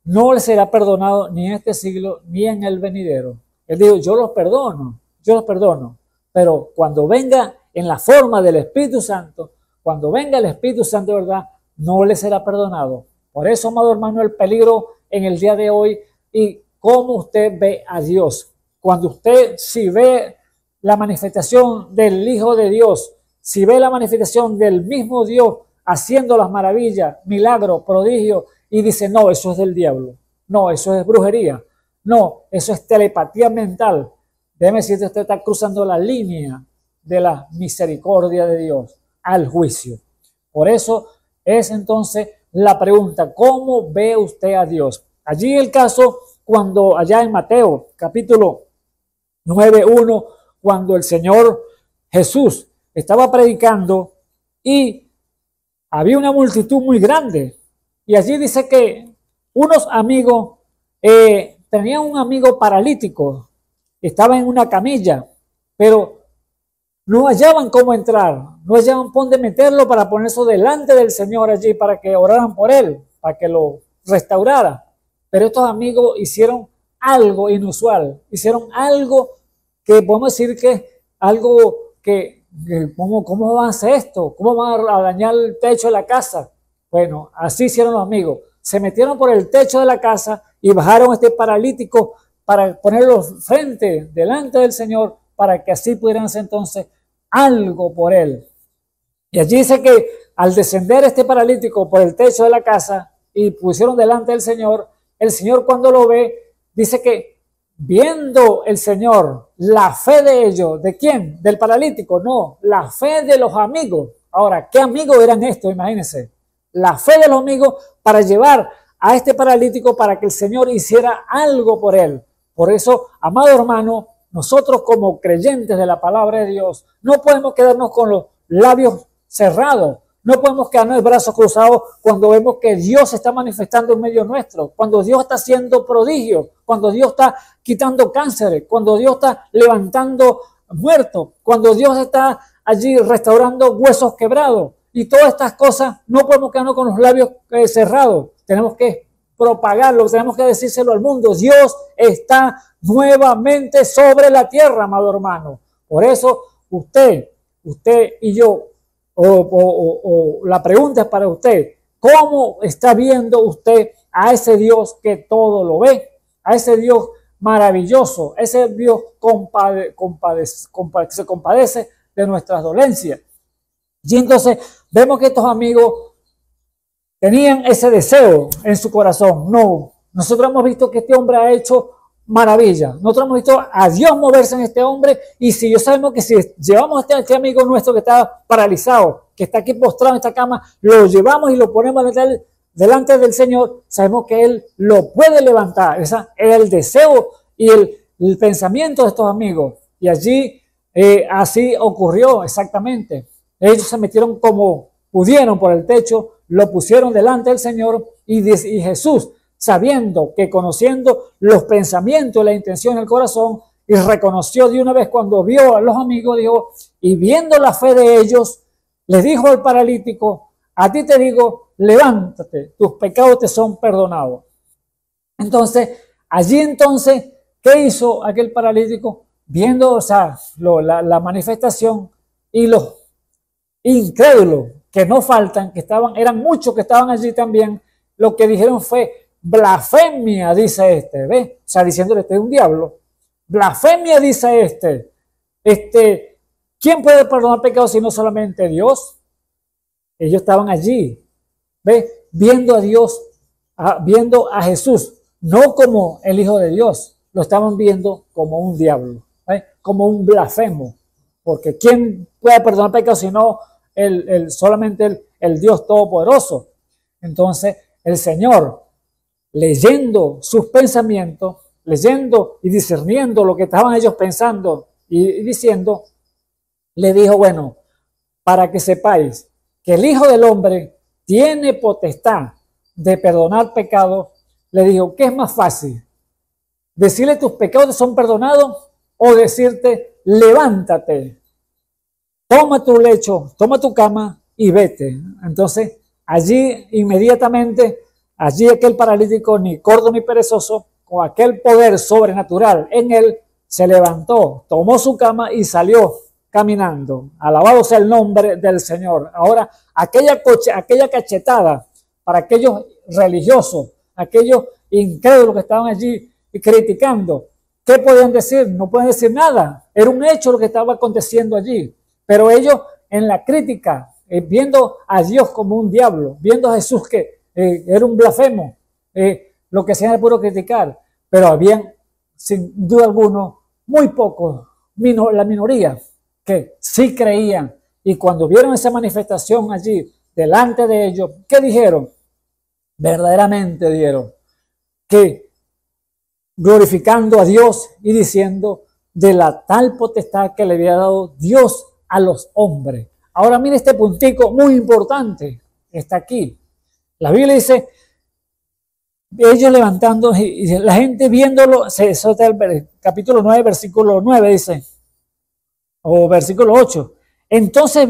no le será perdonado ni en este siglo ni en el venidero. Él dijo, yo los perdono, pero cuando venga en la forma del Espíritu Santo, cuando venga el Espíritu Santo de verdad, no le será perdonado. Por eso, amado hermano, el peligro en el día de hoy y cómo usted ve a Dios. Cuando usted si ve la manifestación del Hijo de Dios, si ve la manifestación del mismo Dios haciendo las maravillas, milagros, prodigios, y dice, no, eso es del diablo, no, eso es brujería, no, eso es telepatía mental. Déjeme decirte, usted está cruzando la línea de la misericordia de Dios al juicio. Por eso es entonces la pregunta, ¿cómo ve usted a Dios? Allí el caso cuando allá en Mateo capítulo 9:1, cuando el Señor Jesús estaba predicando y había una multitud muy grande. Y allí dice que unos amigos, tenían un amigo paralítico, estaba en una camilla, pero no hallaban cómo entrar, no hallaban por dónde meterlo para ponerse delante del Señor allí, para que oraran por él, para que lo restaurara. Pero estos amigos hicieron algo inusual, hicieron algo que podemos decir que algo que ¿cómo van a hacer esto? ¿Cómo van a dañar el techo de la casa? Bueno, así hicieron los amigos. Se metieron por el techo de la casa y bajaron a este paralítico para ponerlo delante del Señor, para que así pudieran hacer entonces algo por él. Y allí dice que al descender este paralítico por el techo de la casa y pusieron delante del Señor, el Señor cuando lo ve, dice que viendo el Señor la fe de ellos, ¿de quién? Del paralítico, no, la fe de los amigos. Ahora, ¿qué amigos eran estos? Imagínense, la fe de los amigos para llevar a este paralítico para que el Señor hiciera algo por él. Por eso, amado hermano, nosotros como creyentes de la palabra de Dios, no podemos quedarnos con los labios cerrados, no podemos quedarnos de brazos cruzados cuando vemos que Dios se está manifestando en medio nuestro, cuando Dios está haciendo prodigios, cuando Dios está quitando cánceres, cuando Dios está levantando muertos, cuando Dios está allí restaurando huesos quebrados. Y todas estas cosas no podemos quedarnos con los labios cerrados, tenemos que propagarlo, tenemos que decírselo al mundo. Dios está nuevamente sobre la tierra, amado hermano. Por eso usted y yo, la pregunta es para usted, ¿cómo está viendo usted a ese Dios que todo lo ve? A ese Dios maravilloso, ese Dios que se compadece de nuestras dolencias. Y entonces vemos que estos amigos tenían ese deseo en su corazón. No, nosotros hemos visto que este hombre ha hecho maravillas. Nosotros hemos visto a Dios moverse en este hombre, y si yo sabemos que si llevamos a este amigo nuestro que está paralizado, que está aquí postrado en esta cama, lo llevamos y lo ponemos delante del Señor, sabemos que Él lo puede levantar. Ese era el deseo y el pensamiento de estos amigos. Y allí así ocurrió exactamente. Ellos se metieron como pudieron por el techo, lo pusieron delante del Señor, y Jesús, sabiendo que conociendo los pensamientos y la intención del corazón, y reconoció de una vez cuando vio a los amigos, dijo, y viendo la fe de ellos, les dijo al paralítico, a ti te digo, levántate, tus pecados te son perdonados. Entonces, allí entonces, ¿qué hizo aquel paralítico? Viendo, la manifestación, y los incrédulos que no faltan, eran muchos que estaban allí también, lo que dijeron fue, blasfemia, dice este, ¿ves? O sea, diciéndole, este es un diablo. Blasfemia, dice este, ¿quién puede perdonar pecados si no solamente Dios? Ellos estaban allí, ¿ves? Viendo a Dios, viendo a Jesús, no como el Hijo de Dios, lo estaban viendo como un diablo, ¿ves? Como un blasfemo, porque ¿quién puede perdonar pecados si no solamente el Dios Todopoderoso? Entonces, el Señor, leyendo sus pensamientos, leyendo y discerniendo lo que estaban ellos pensando y diciendo, le dijo, bueno, para que sepáis que el Hijo del Hombre tiene potestad de perdonar pecados, le dijo, ¿qué es más fácil? ¿Decirle tus pecados son perdonados o decirte, levántate, toma tu lecho, toma tu cama y vete. Entonces, allí inmediatamente, allí aquel paralítico, ni corto ni perezoso, con aquel poder sobrenatural en él, se levantó, tomó su cama y salió caminando. Alabado sea el nombre del Señor. Ahora, aquella cachetada para aquellos religiosos, aquellos incrédulos que estaban allí criticando, ¿qué podían decir? No pueden decir nada. Era un hecho lo que estaba aconteciendo allí. Pero ellos en la crítica, viendo a Dios como un diablo, viendo a Jesús que era un blasfemo, lo que hacían era puro criticar. Pero habían, sin duda alguna, muy pocos, la minoría, que sí creían. Y cuando vieron esa manifestación allí, delante de ellos, ¿qué dijeron? Verdaderamente dijeron que glorificando a Dios y diciendo de la tal potestad que le había dado Dios a los hombres. Ahora mire este puntico muy importante, está aquí. La Biblia dice, ellos levantando y la gente viéndolo, eso está el capítulo 9, versículo 9 dice, o versículo 8. Entonces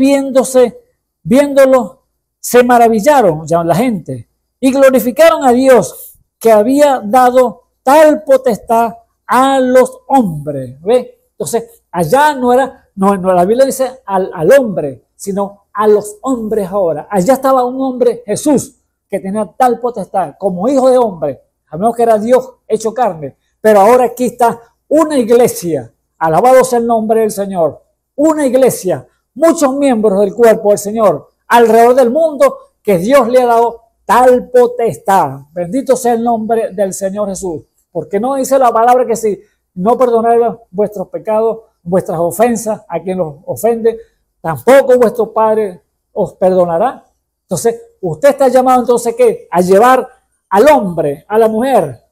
viéndolo, se maravillaron ya la gente y glorificaron a Dios que había dado tal potestad a los hombres. ¿Ve? Entonces, allá no la Biblia dice al hombre, sino a los hombres ahora. Allá estaba un hombre, Jesús, que tenía tal potestad como hijo de hombre, a menos que era Dios hecho carne. Pero ahora aquí está una iglesia, alabado sea el nombre del Señor, una iglesia, muchos miembros del cuerpo del Señor alrededor del mundo que Dios le ha dado tal potestad. Bendito sea el nombre del Señor Jesús. Porque no dice la palabra que si no perdonaran vuestros pecados, vuestras ofensas a quien los ofende, tampoco vuestro Padre os perdonará. Entonces, usted está llamado entonces ¿qué? A llevar al hombre, a la mujer,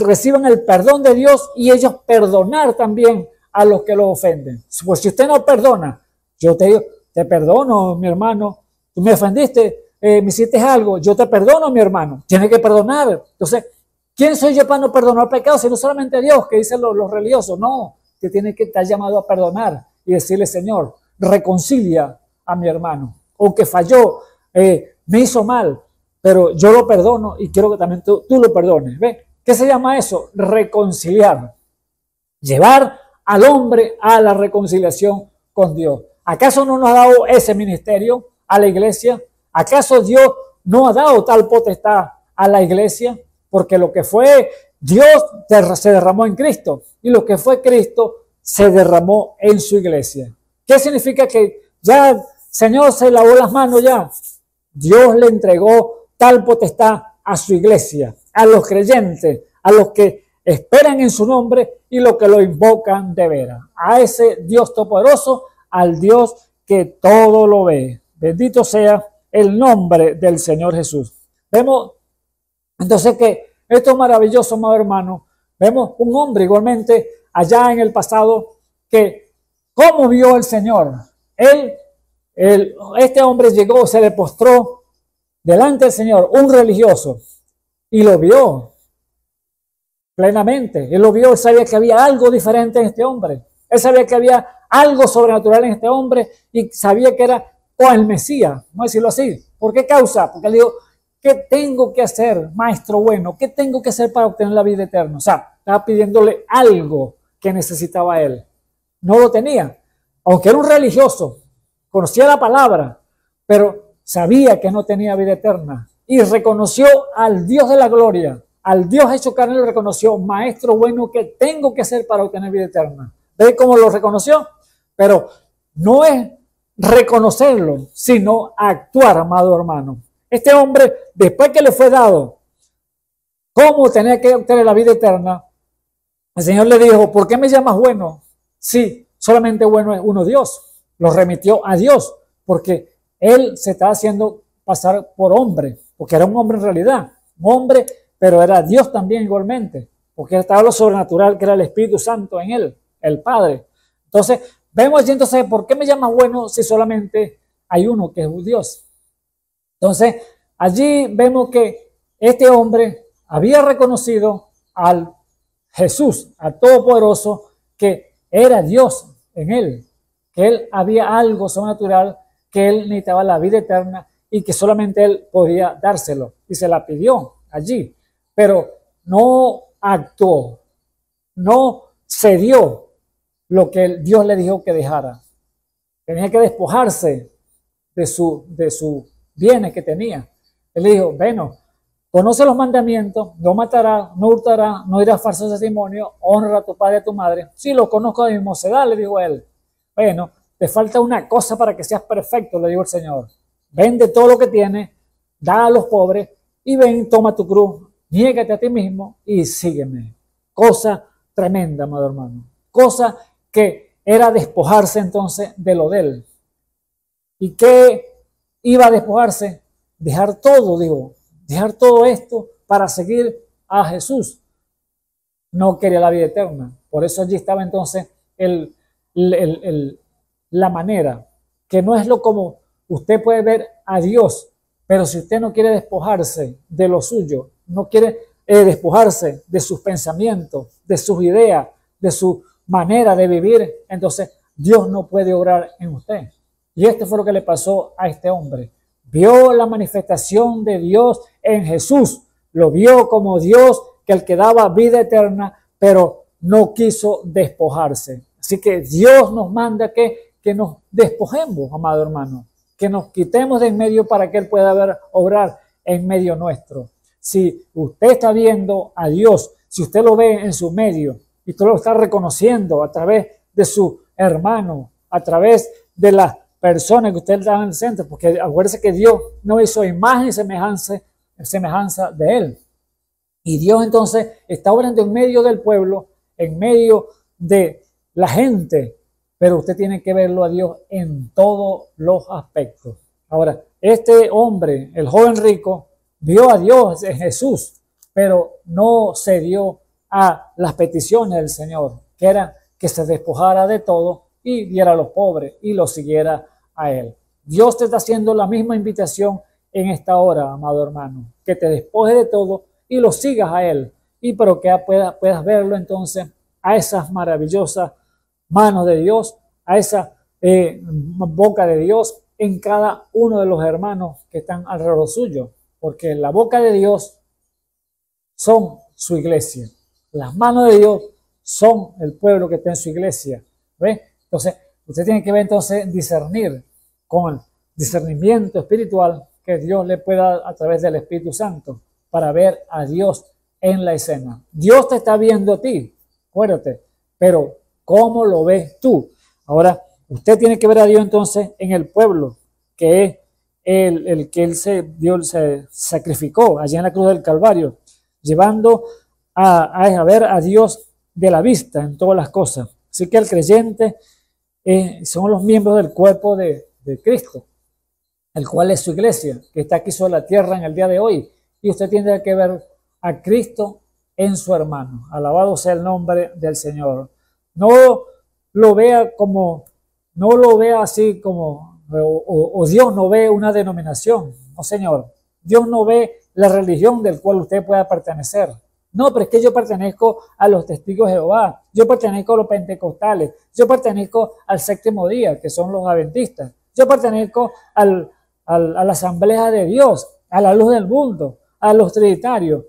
reciban el perdón de Dios y ellos perdonar también a los que los ofenden. Pues si usted no perdona, yo te digo, te perdono, mi hermano, tú me ofendiste, me hiciste algo, yo te perdono, mi hermano, tiene que perdonar. Entonces, ¿quién soy yo para no perdonar pecados? Sino solamente Dios, que dicen los religiosos. No, que tiene que estar llamado a perdonar y decirle, Señor, reconcilia a mi hermano, o que falló, me hizo mal, pero yo lo perdono y quiero que también tú lo perdones. ¿Ve? ¿Qué se llama eso? Reconciliar. Llevar al hombre a la reconciliación con Dios. ¿Acaso no nos ha dado ese ministerio a la iglesia? ¿Acaso Dios no ha dado tal potestad a la iglesia? Porque lo que fue Dios se derramó en Cristo y lo que fue Cristo se derramó en su iglesia. ¿Qué significa? Que ya el Señor se lavó las manos ya. Dios le entregó tal potestad a su iglesia, a los creyentes, a los que esperan en su nombre y los que lo invocan de veras. A ese Dios todopoderoso, al Dios que todo lo ve. Bendito sea el nombre del Señor Jesús. Vemos entonces que esto es maravilloso, amado hermano. Vemos un hombre igualmente allá en el pasado que cómo vio el Señor. Este hombre llegó, se le postró delante del Señor, un religioso, y lo vio plenamente. Él lo vio, él sabía que había algo diferente en este hombre. Él sabía que había algo sobrenatural en este hombre y sabía que era el Mesías, vamos a decirlo así. ¿Por qué causa? Porque él dijo, ¿qué tengo que hacer, maestro bueno? ¿Qué tengo que hacer para obtener la vida eterna? O sea, estaba pidiéndole algo que necesitaba él. No lo tenía. Aunque era un religioso, conocía la palabra, pero sabía que no tenía vida eterna. Y reconoció al Dios de la gloria, al Dios hecho carne, lo reconoció, maestro bueno, ¿qué tengo que hacer para obtener vida eterna? ¿Ve cómo lo reconoció? Pero no es reconocerlo, sino actuar, amado hermano. Este hombre, después que le fue dado cómo tenía que obtener la vida eterna, el Señor le dijo, ¿por qué me llamas bueno? Sí, solamente bueno es uno Dios. Lo remitió a Dios, porque él se estaba haciendo pasar por hombre, porque era un hombre en realidad, un hombre, pero era Dios también igualmente, porque estaba lo sobrenatural que era el Espíritu Santo en él, el Padre. Entonces, vemos allí entonces, ¿por qué me llamas bueno si solamente hay uno que es un Dios? Entonces, allí vemos que este hombre había reconocido al Jesús, al Todopoderoso, que era Dios en él. que él había algo sobrenatural, que él necesitaba la vida eterna y que solamente él podía dárselo. Y se la pidió allí, pero no actuó, no cedió lo que Dios le dijo que dejara. Tenía que despojarse de sus bienes que tenía. Él le dijo, bueno, conoce los mandamientos, no matarás, no hurtarás, no dirás falso testimonio, honra a tu padre y a tu madre. Sí, lo conozco de mi mocedad, le dijo él. Bueno, te falta una cosa para que seas perfecto, le dijo el Señor. Vende todo lo que tienes, da a los pobres y ven, toma tu cruz, niégate a ti mismo y sígueme. Cosa tremenda, amado hermano. Cosa que era despojarse entonces de lo de él. ¿Y qué iba a despojarse? Dejar todo, digo, dejar todo esto para seguir a Jesús. No quería la vida eterna. Por eso allí estaba entonces la manera, que no es lo como usted puede ver a Dios, pero si usted no quiere despojarse de lo suyo, no quiere despojarse de sus pensamientos, de sus ideas, de su manera de vivir, entonces Dios no puede obrar en usted. Y esto fue lo que le pasó a este hombre. Vio la manifestación de Dios en Jesús, lo vio como Dios, que el que daba vida eterna, pero no quiso despojarse. Así que Dios nos manda que nos despojemos, amado hermano, que nos quitemos de en medio para que Él pueda obrar en medio nuestro. Si usted está viendo a Dios, si usted lo ve en su medio y usted lo está reconociendo a través de su hermano, a través de las personas que usted está en el centro, porque acuérdese que Dios no hizo imagen y semejanza de Él. Y Dios entonces está obrando en medio del pueblo, en medio de la gente, pero usted tiene que verlo a Dios en todos los aspectos. Ahora, este hombre, el joven rico, vio a Dios en Jesús, pero no cedió a las peticiones del Señor, que era que se despojara de todo y diera a los pobres y lo siguiera a Él. Dios te está haciendo la misma invitación en esta hora, amado hermano, que te despojes de todo y lo sigas a Él, y pero que puedas verlo entonces a esas maravillosas manos de Dios, a esa boca de Dios en cada uno de los hermanos que están alrededor suyo, porque la boca de Dios son su iglesia, las manos de Dios son el pueblo que está en su iglesia. ¿Ve? Entonces, usted tiene que ver entonces discernir con el discernimiento espiritual que Dios le pueda a través del Espíritu Santo para ver a Dios en la escena. Dios te está viendo a ti, acuérdate, pero ¿cómo lo ves tú? Ahora, usted tiene que ver a Dios entonces en el pueblo, que es el que Dios se sacrificó allá en la cruz del Calvario, llevando a ver a Dios de la vista en todas las cosas. Así que el creyente son los miembros del cuerpo de Cristo, el cual es su iglesia, que está aquí sobre la tierra en el día de hoy. Y usted tiene que ver a Cristo en su hermano. Alabado sea el nombre del Señor. No lo vea así como, o Dios no ve una denominación. No, Señor. Dios no ve la religión del cual usted pueda pertenecer. No, pero es que yo pertenezco a los testigos de Jehová, yo pertenezco a los pentecostales, yo pertenezco al séptimo día, que son los adventistas, yo pertenezco a la asamblea de Dios, a la luz del mundo, a los trinitarios,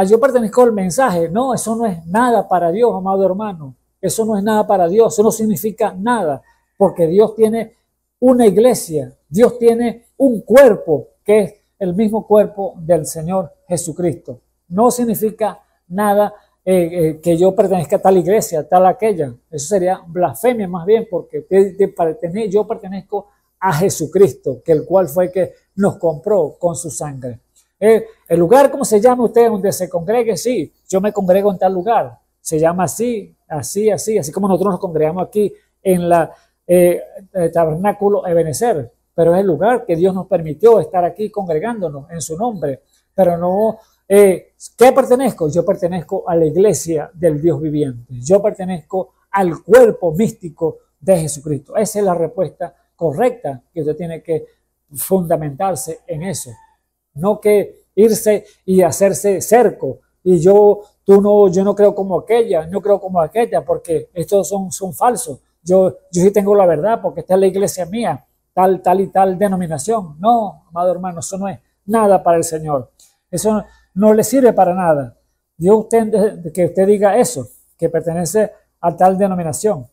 yo pertenezco al mensaje. No, eso no es nada para Dios, amado hermano, eso no es nada para Dios, eso no significa nada, porque Dios tiene una iglesia, Dios tiene un cuerpo que es el mismo cuerpo del Señor Jesucristo. No significa nada que yo pertenezca a tal iglesia, tal aquella. Eso sería blasfemia más bien, porque yo pertenezco a Jesucristo, que el cual fue que nos compró con su sangre. El lugar, ¿cómo se llama usted donde se congregue? Sí, yo me congrego en tal lugar. Se llama así como nosotros nos congregamos aquí en el tabernáculo Ebenezer. Pero es el lugar que Dios nos permitió estar aquí congregándonos en su nombre. Pero no... ¿qué pertenezco? Yo pertenezco a la iglesia del Dios viviente. Yo pertenezco al cuerpo místico de Jesucristo. Esa es la respuesta correcta, que usted tiene que fundamentarse en eso. No que irse y hacerse cerco. Y yo no creo como aquella, no creo como aquella, porque estos son falsos. yo sí tengo la verdad porque esta es la iglesia mía, tal y tal denominación. No, amado hermano, eso no es nada para el Señor. Eso no le sirve para nada. Dios que usted diga eso, que pertenece a tal denominación.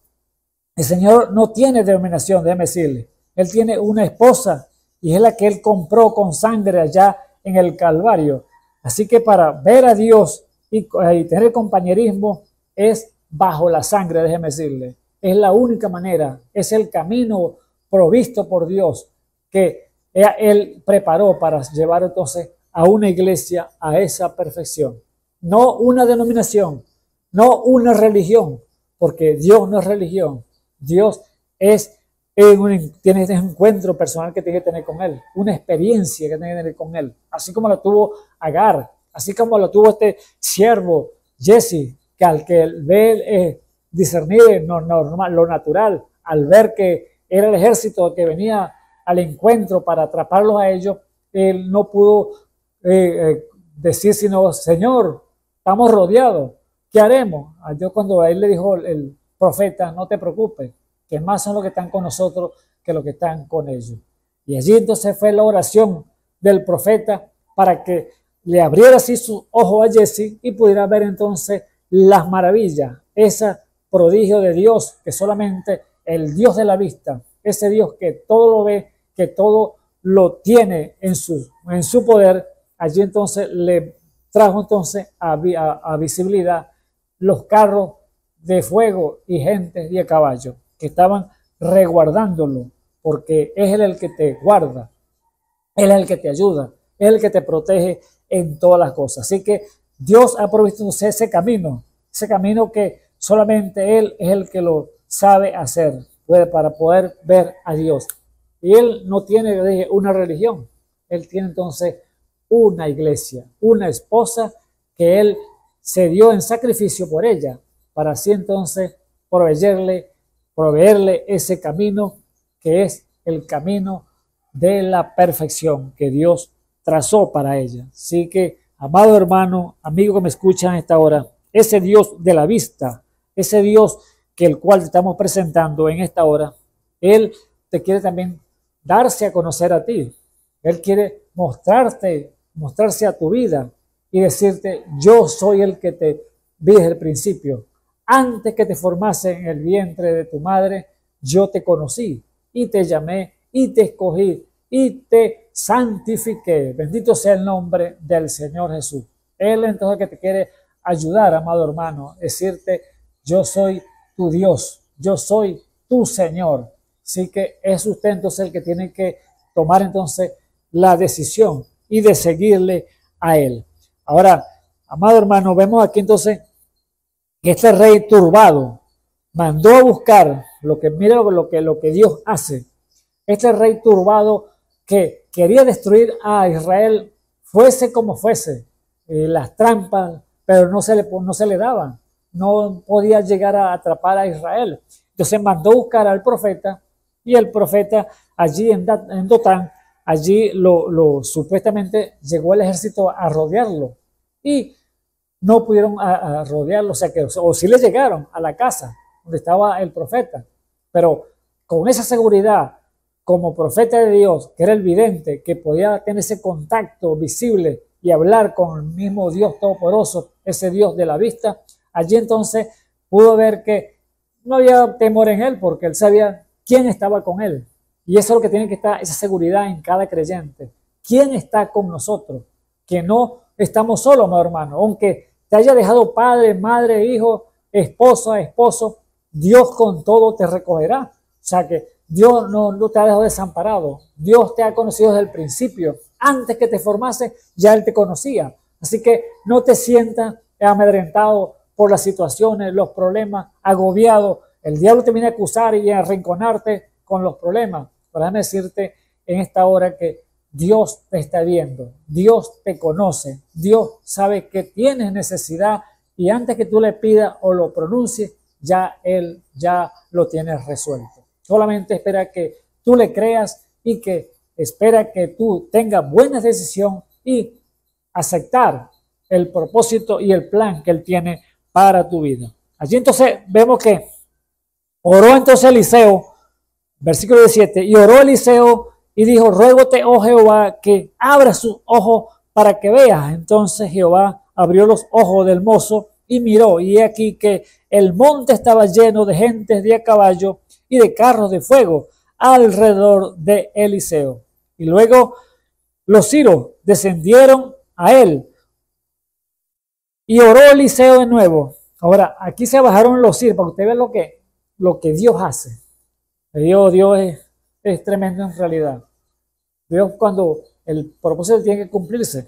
El Señor no tiene denominación, déjeme decirle. Él tiene una esposa y es la que Él compró con sangre allá en el Calvario. Así que para ver a Dios y tener compañerismo es bajo la sangre, déjeme decirle. Es la única manera, es el camino provisto por Dios que Él preparó para llevar entonces a una iglesia a esa perfección. No una denominación, no una religión, porque Dios no es religión. Dios tiene ese encuentro personal que tiene que tener con Él, una experiencia que tiene que tener con Él, así como la tuvo Agar, así como lo tuvo este siervo Jesse, que al que ve discernir lo natural, al ver que era el ejército que venía al encuentro para atraparlos a ellos, él no pudo decir sino, Señor, estamos rodeados, ¿qué haremos? A Dios, cuando a él le dijo el profeta, no te preocupes, que más son los que están con nosotros que los que están con ellos. Y allí entonces fue la oración del profeta para que le abriera así sus ojos a Jesse y pudiera ver entonces las maravillas, ese prodigio de Dios que solamente el Dios de la vista, ese Dios que todo lo ve, que todo lo tiene en su poder, allí entonces le trajo entonces a visibilidad los carros de fuego y gente y a caballo que estaban resguardándolo, porque es Él el que te guarda, Él es el que te ayuda, es el que te protege en todas las cosas. Así que Dios ha provisto ese camino que solamente Él es el que lo sabe hacer, para poder ver a Dios. Y Él no tiene una religión, Él tiene entonces una iglesia, una esposa que Él se dio en sacrificio por ella, para así entonces proveerle ese camino que es el camino de la perfección que Dios trazó para ella. Así que, amado hermano, amigo que me escuchan a esta hora, ese Dios de la vista, ese Dios el cual te estamos presentando en esta hora, Él te quiere también darse a conocer a ti. Él quiere mostrarse a tu vida y decirte, yo soy el que te vi desde el principio. Antes que te formase en el vientre de tu madre, yo te conocí y te llamé y te escogí y te santifiqué. Bendito sea el nombre del Señor Jesús. Él entonces que te quiere ayudar, amado hermano, decirte, yo soy tu Dios, yo soy tu Señor. Así que es usted entonces el que tiene que tomar entonces la decisión y de seguirle a Él. Ahora, amado hermano, vemos aquí entonces que este rey turbado mandó a buscar mira lo que Dios hace. Este rey turbado que quería destruir a Israel, fuese como fuese, las trampas, pero no se le daban. No podía llegar a atrapar a Israel. Entonces mandó buscar al profeta y el profeta allí en Dotán, allí supuestamente llegó el ejército a rodearlo y no pudieron a rodearlo, o sí le llegaron a la casa donde estaba el profeta, pero con esa seguridad como profeta de Dios, que era el vidente, que podía tener ese contacto visible y hablar con el mismo Dios todopoderoso, ese Dios de la vista, allí entonces pudo ver que no había temor en él porque él sabía quién estaba con él. Y eso es lo que tiene que estar, esa seguridad en cada creyente. ¿Quién está con nosotros? Que no estamos solos, mi hermano. Aunque te haya dejado padre, madre, hijo, esposa, esposo, Dios con todo te recogerá. O sea que Dios no te ha dejado desamparado. Dios te ha conocido desde el principio. Antes que te formase, ya Él te conocía. Así que no te sientas amedrentado por las situaciones, los problemas, agobiado. El diablo te viene a acusar y a arrinconarte con los problemas. Pero déjame decirte en esta hora que Dios te está viendo, Dios te conoce, Dios sabe que tienes necesidad y antes que tú le pidas o lo pronuncies, ya Él ya lo tiene resuelto. Solamente espera que tú le creas y que espera que tú tengas buena decisión y aceptar el propósito y el plan que Él tiene para tu vida. Allí entonces vemos que Oró entonces Eliseo, versículo 17, y oró Eliseo y dijo, ruégote, oh Jehová, que abra sus ojos para que veas. Entonces Jehová abrió los ojos del mozo y miró, y he aquí que el monte estaba lleno de gentes de a caballo y de carros de fuego alrededor de Eliseo. Y luego los siros descendieron a él y oró Eliseo de nuevo. Ahora, aquí se bajaron los siros para que usted vea lo que Dios hace. Dios es tremendo en realidad. Dios, cuando el propósito tiene que cumplirse.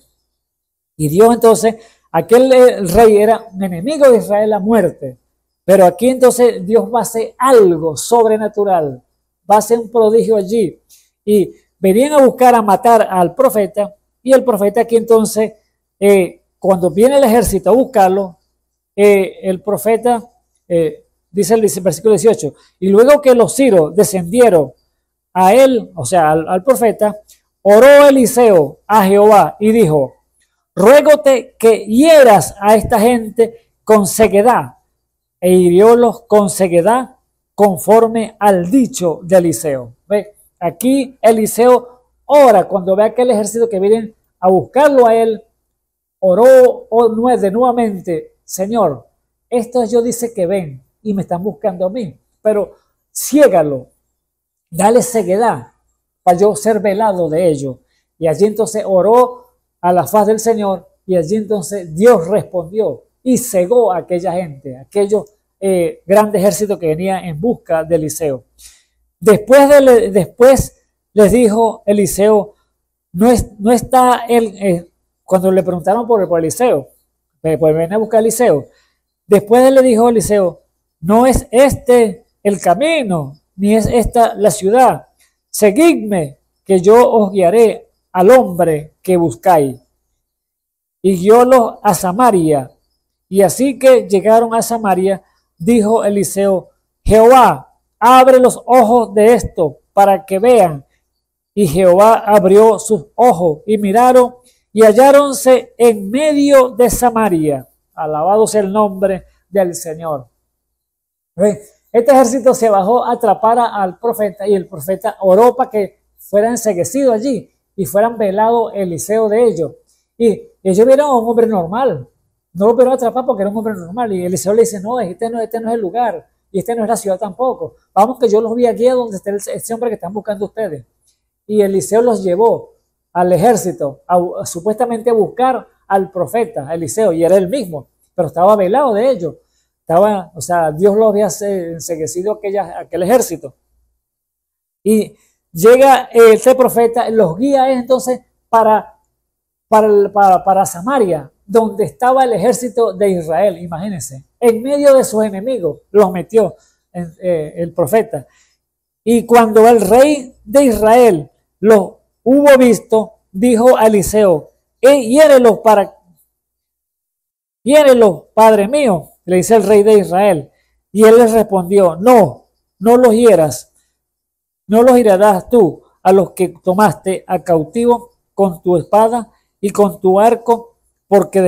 Y Dios entonces, aquel rey era un enemigo de Israel a muerte. Pero aquí entonces Dios va a hacer algo sobrenatural. Va a hacer un prodigio allí. Y venían a buscar a matar al profeta. Y el profeta aquí entonces, cuando viene el ejército a buscarlo, el profeta, dice el versículo 18, y luego que los siros descendieron a él, o sea, al profeta, oró Eliseo a Jehová y dijo, ruégote que hieras a esta gente con ceguedad. E hiriólos con ceguedad conforme al dicho de Eliseo. ¿Ve? Aquí Eliseo ora cuando ve aquel ejército que vienen a buscarlo a él, oró de nuevamente, Señor, estos yo dice que ven y me están buscando a mí, pero ciégalo, dale ceguedad para yo ser velado de ellos. Y allí entonces oró a la faz del Señor y allí entonces Dios respondió y cegó a aquella gente, aquellos grandes ejércitos que venían en busca de Eliseo. Después les dijo Eliseo, no está él, cuando le preguntaron por Eliseo, pues ven a buscar a Eliseo. Después le dijo Eliseo, no es este el camino, ni es esta la ciudad. Seguidme, que yo os guiaré al hombre que buscáis. Y guiólos a Samaria. Y así que llegaron a Samaria, dijo Eliseo, Jehová, abre los ojos de esto para que vean. Y Jehová abrió sus ojos y miraron y halláronse en medio de Samaria. Alabado sea el nombre del Señor. Este ejército se bajó a atrapar al profeta y el profeta oró para que fueran enceguecidos allí y fueran velados Eliseo de ellos. Y ellos vieron a un hombre normal. No lo pudieron atrapar porque era un hombre normal. Y Eliseo le dice, no, este no es el lugar y este no es la ciudad tampoco. Vamos que yo los vi aquí donde está ese hombre que están buscando ustedes. Y Eliseo los llevó al ejército supuestamente a buscar al profeta Eliseo, y era él mismo, pero estaba velado de ellos. O sea, Dios lo había enceguecido aquel ejército. Y llega ese profeta, los guía entonces para Samaria, donde estaba el ejército de Israel, imagínense, en medio de sus enemigos, los metió el profeta. Y cuando el rey de Israel los hubo visto, dijo a Eliseo, hiérelos, padre mío, le dice el rey de Israel. Y él les respondió, no los hieras, no los hirarás tú a los que tomaste a cautivo con tu espada y con tu arco, porque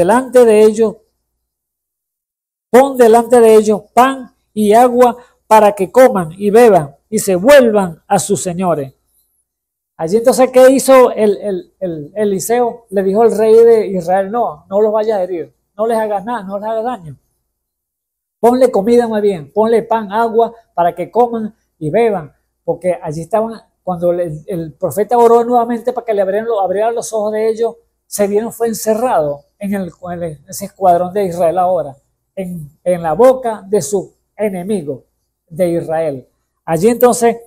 pon delante de ellos pan y agua para que coman y beban y se vuelvan a sus señores. Allí entonces, ¿qué hizo Eliseo? Le dijo al rey de Israel, no los vayas a herir, no les hagas nada, no les hagas daño. Ponle comida muy bien, ponle pan, agua, para que coman y beban, porque allí estaban, cuando el profeta oró nuevamente para que le abrieran los ojos de ellos, se vieron, fue encerrado en ese escuadrón de Israel ahora, en la boca de su enemigo de Israel. Allí entonces,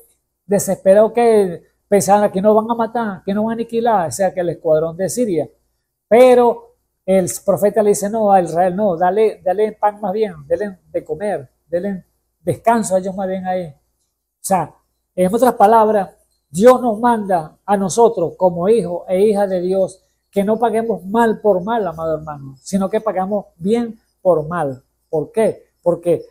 desesperado que pensaban que no van a matar, que no van a aniquilar, o sea, que el escuadrón de Siria. Pero el profeta le dice, no, a Israel no, dale pan más bien, dale de comer, dale descanso a ellos más bien ahí. O sea, en otras palabras, Dios nos manda a nosotros como hijos e hijas de Dios que no paguemos mal por mal, amado hermano, sino que pagamos bien por mal. ¿Por qué? Porque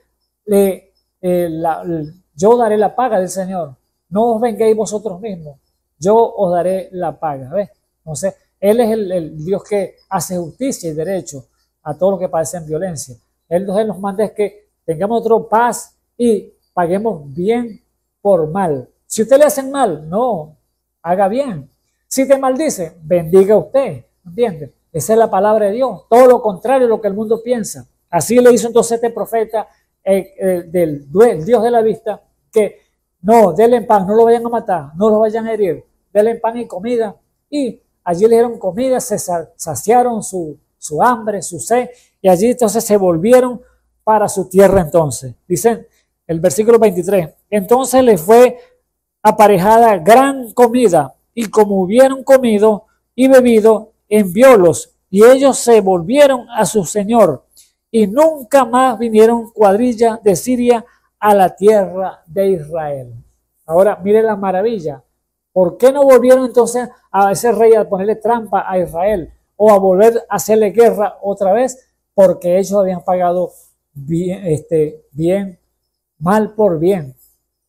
yo daré la paga del Señor. No os venguéis vosotros mismos, yo os daré la paga. ¿Ves? Entonces, Él es el Dios que hace justicia y derecho a todos los que padecen violencia. Él nos manda es que tengamos otra paz y paguemos bien por mal. Si usted le hacen mal, no, haga bien. Si te maldice, bendiga usted, ¿entiende? Esa es la palabra de Dios, todo lo contrario a lo que el mundo piensa. Así le hizo entonces este profeta del Dios de la vista, que no, denle pan, no lo vayan a matar, no lo vayan a herir, denle pan y comida. Y allí le dieron comida, se saciaron su hambre, su sed, y allí entonces se volvieron para su tierra entonces. Dicen el versículo 23, entonces les fue aparejada gran comida, y como hubieron comido y bebido, enviólos, y ellos se volvieron a su señor, y nunca más vinieron cuadrilla de Siria a la tierra de Israel. Ahora, mire la maravilla. ¿Por qué no volvieron entonces a ese rey a ponerle trampa a Israel o a volver a hacerle guerra otra vez? Porque ellos habían pagado bien, mal por bien.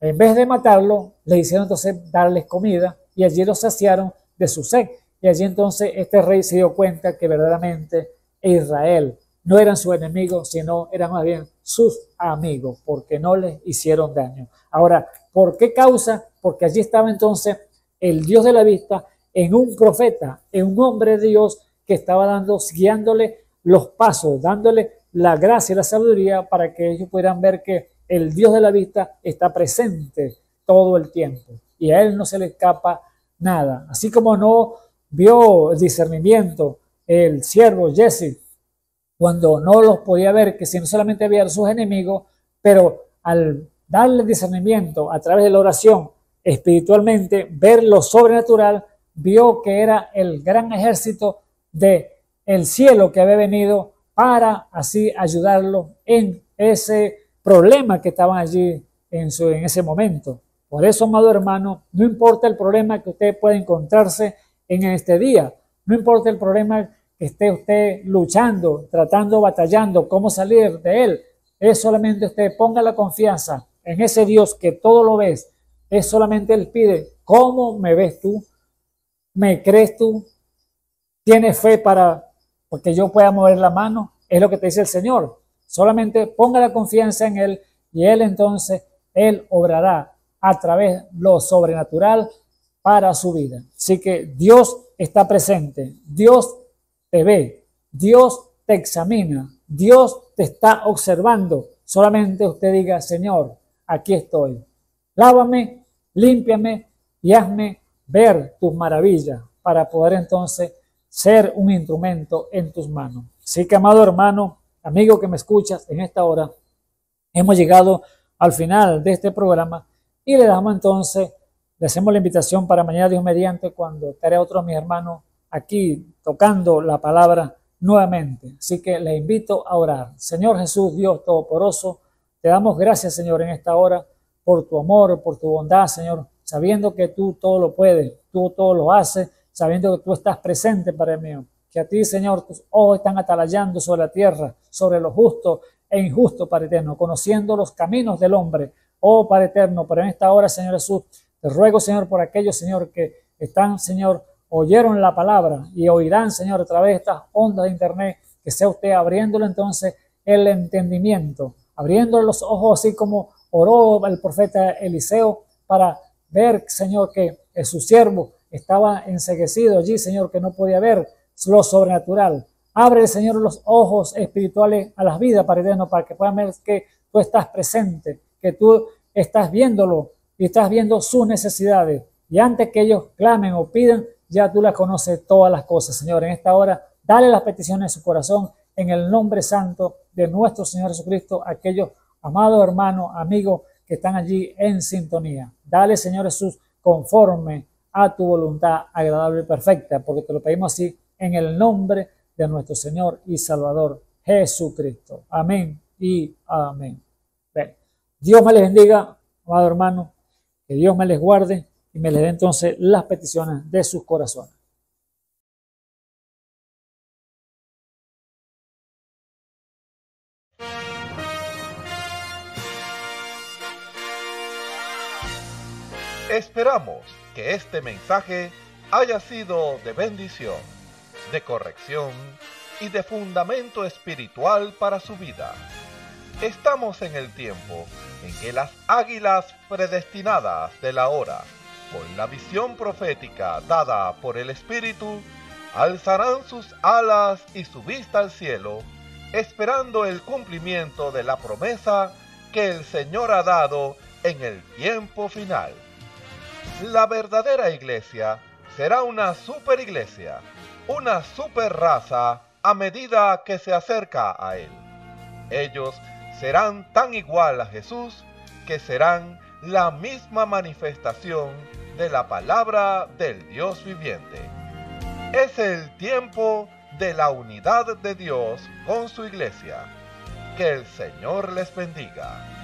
En vez de matarlo, le hicieron entonces darles comida y allí los saciaron de su sed. Y allí entonces este rey se dio cuenta que verdaderamente Israel no eran sus enemigos, sino eran más bien sus amigos, porque no les hicieron daño. Ahora, ¿por qué causa? Porque allí estaba entonces el Dios de la vista en un profeta, en un hombre de Dios que estaba guiándole los pasos, dándole la gracia y la sabiduría para que ellos pudieran ver que el Dios de la vista está presente todo el tiempo y a él no se le escapa nada. Así como no vio el discernimiento el siervo Jesse cuando no los podía ver, que si no solamente había a sus enemigos, pero al darle discernimiento a través de la oración espiritualmente, ver lo sobrenatural, vio que era el gran ejército del cielo que había venido para así ayudarlo en ese problema que estaban allí en ese momento. Por eso, amado hermano, no importa el problema que usted pueda encontrarse en este día, no importa el problema que esté usted luchando, tratando, batallando, cómo salir de él, es solamente usted ponga la confianza en ese Dios que todo lo ves. Es solamente él pide, ¿cómo me ves tú? ¿Me crees tú? ¿Tienes fe para que yo pueda mover la mano? Es lo que te dice el Señor. Solamente ponga la confianza en él y él entonces, él obrará a través de lo sobrenatural para su vida. Así que Dios está presente, Dios te ve, Dios te examina, Dios te está observando. Solamente usted diga, Señor, aquí estoy. Lávame, límpiame y hazme ver tus maravillas para poder entonces ser un instrumento en tus manos. Así que, amado hermano, amigo que me escuchas en esta hora, hemos llegado al final de este programa y le damos entonces, le hacemos la invitación para mañana, Dios mediante, cuando estaré otro de mis hermanos aquí tocando la palabra nuevamente. Así que les invito a orar. Señor Jesús, Dios Todopoderoso, te damos gracias, Señor, en esta hora por tu amor, por tu bondad, Señor, sabiendo que tú todo lo puedes, tú todo lo haces, sabiendo que tú estás presente, Padre mío, que a ti, Señor, tus ojos están atalayando sobre la tierra, sobre lo justo e injusto, Padre eterno, conociendo los caminos del hombre, oh Padre eterno. Pero en esta hora, Señor Jesús, te ruego, Señor, por aquellos, Señor, que están, Señor, oyeron la palabra y oirán, Señor, a través de estas ondas de internet, que sea usted abriéndole entonces el entendimiento, abriéndole los ojos, así como oró el profeta Eliseo, para ver, Señor, que su siervo estaba enceguecido allí, Señor, que no podía ver lo sobrenatural. Abre, Señor, los ojos espirituales a las vidas, Padre eterno, para que puedan ver que tú estás presente, que tú estás viéndolo y estás viendo sus necesidades. Y antes que ellos clamen o pidan, ya tú las conoces todas las cosas, Señor. En esta hora, dale las peticiones de su corazón en el nombre santo de nuestro Señor Jesucristo, a aquellos amados hermanos, amigos que están allí en sintonía. Dale, Señor Jesús, conforme a tu voluntad agradable y perfecta, porque te lo pedimos así en el nombre de nuestro Señor y Salvador Jesucristo. Amén y amén. Bien. Dios me les bendiga, amado hermano, que Dios me les guarde y me les dé entonces las peticiones de sus corazones. Esperamos que este mensaje haya sido de bendición, de corrección y de fundamento espiritual para su vida. Estamos en el tiempo en que las águilas predestinadas de la hora, con la visión profética dada por el Espíritu, alzarán sus alas y su vista al cielo, esperando el cumplimiento de la promesa que el Señor ha dado en el tiempo final. La verdadera iglesia será una superiglesia, una superraza a medida que se acerca a Él. Ellos serán tan igual a Jesús que serán la misma manifestación de la palabra del Dios viviente. Es el tiempo de la unidad de Dios con su iglesia. Que el Señor les bendiga.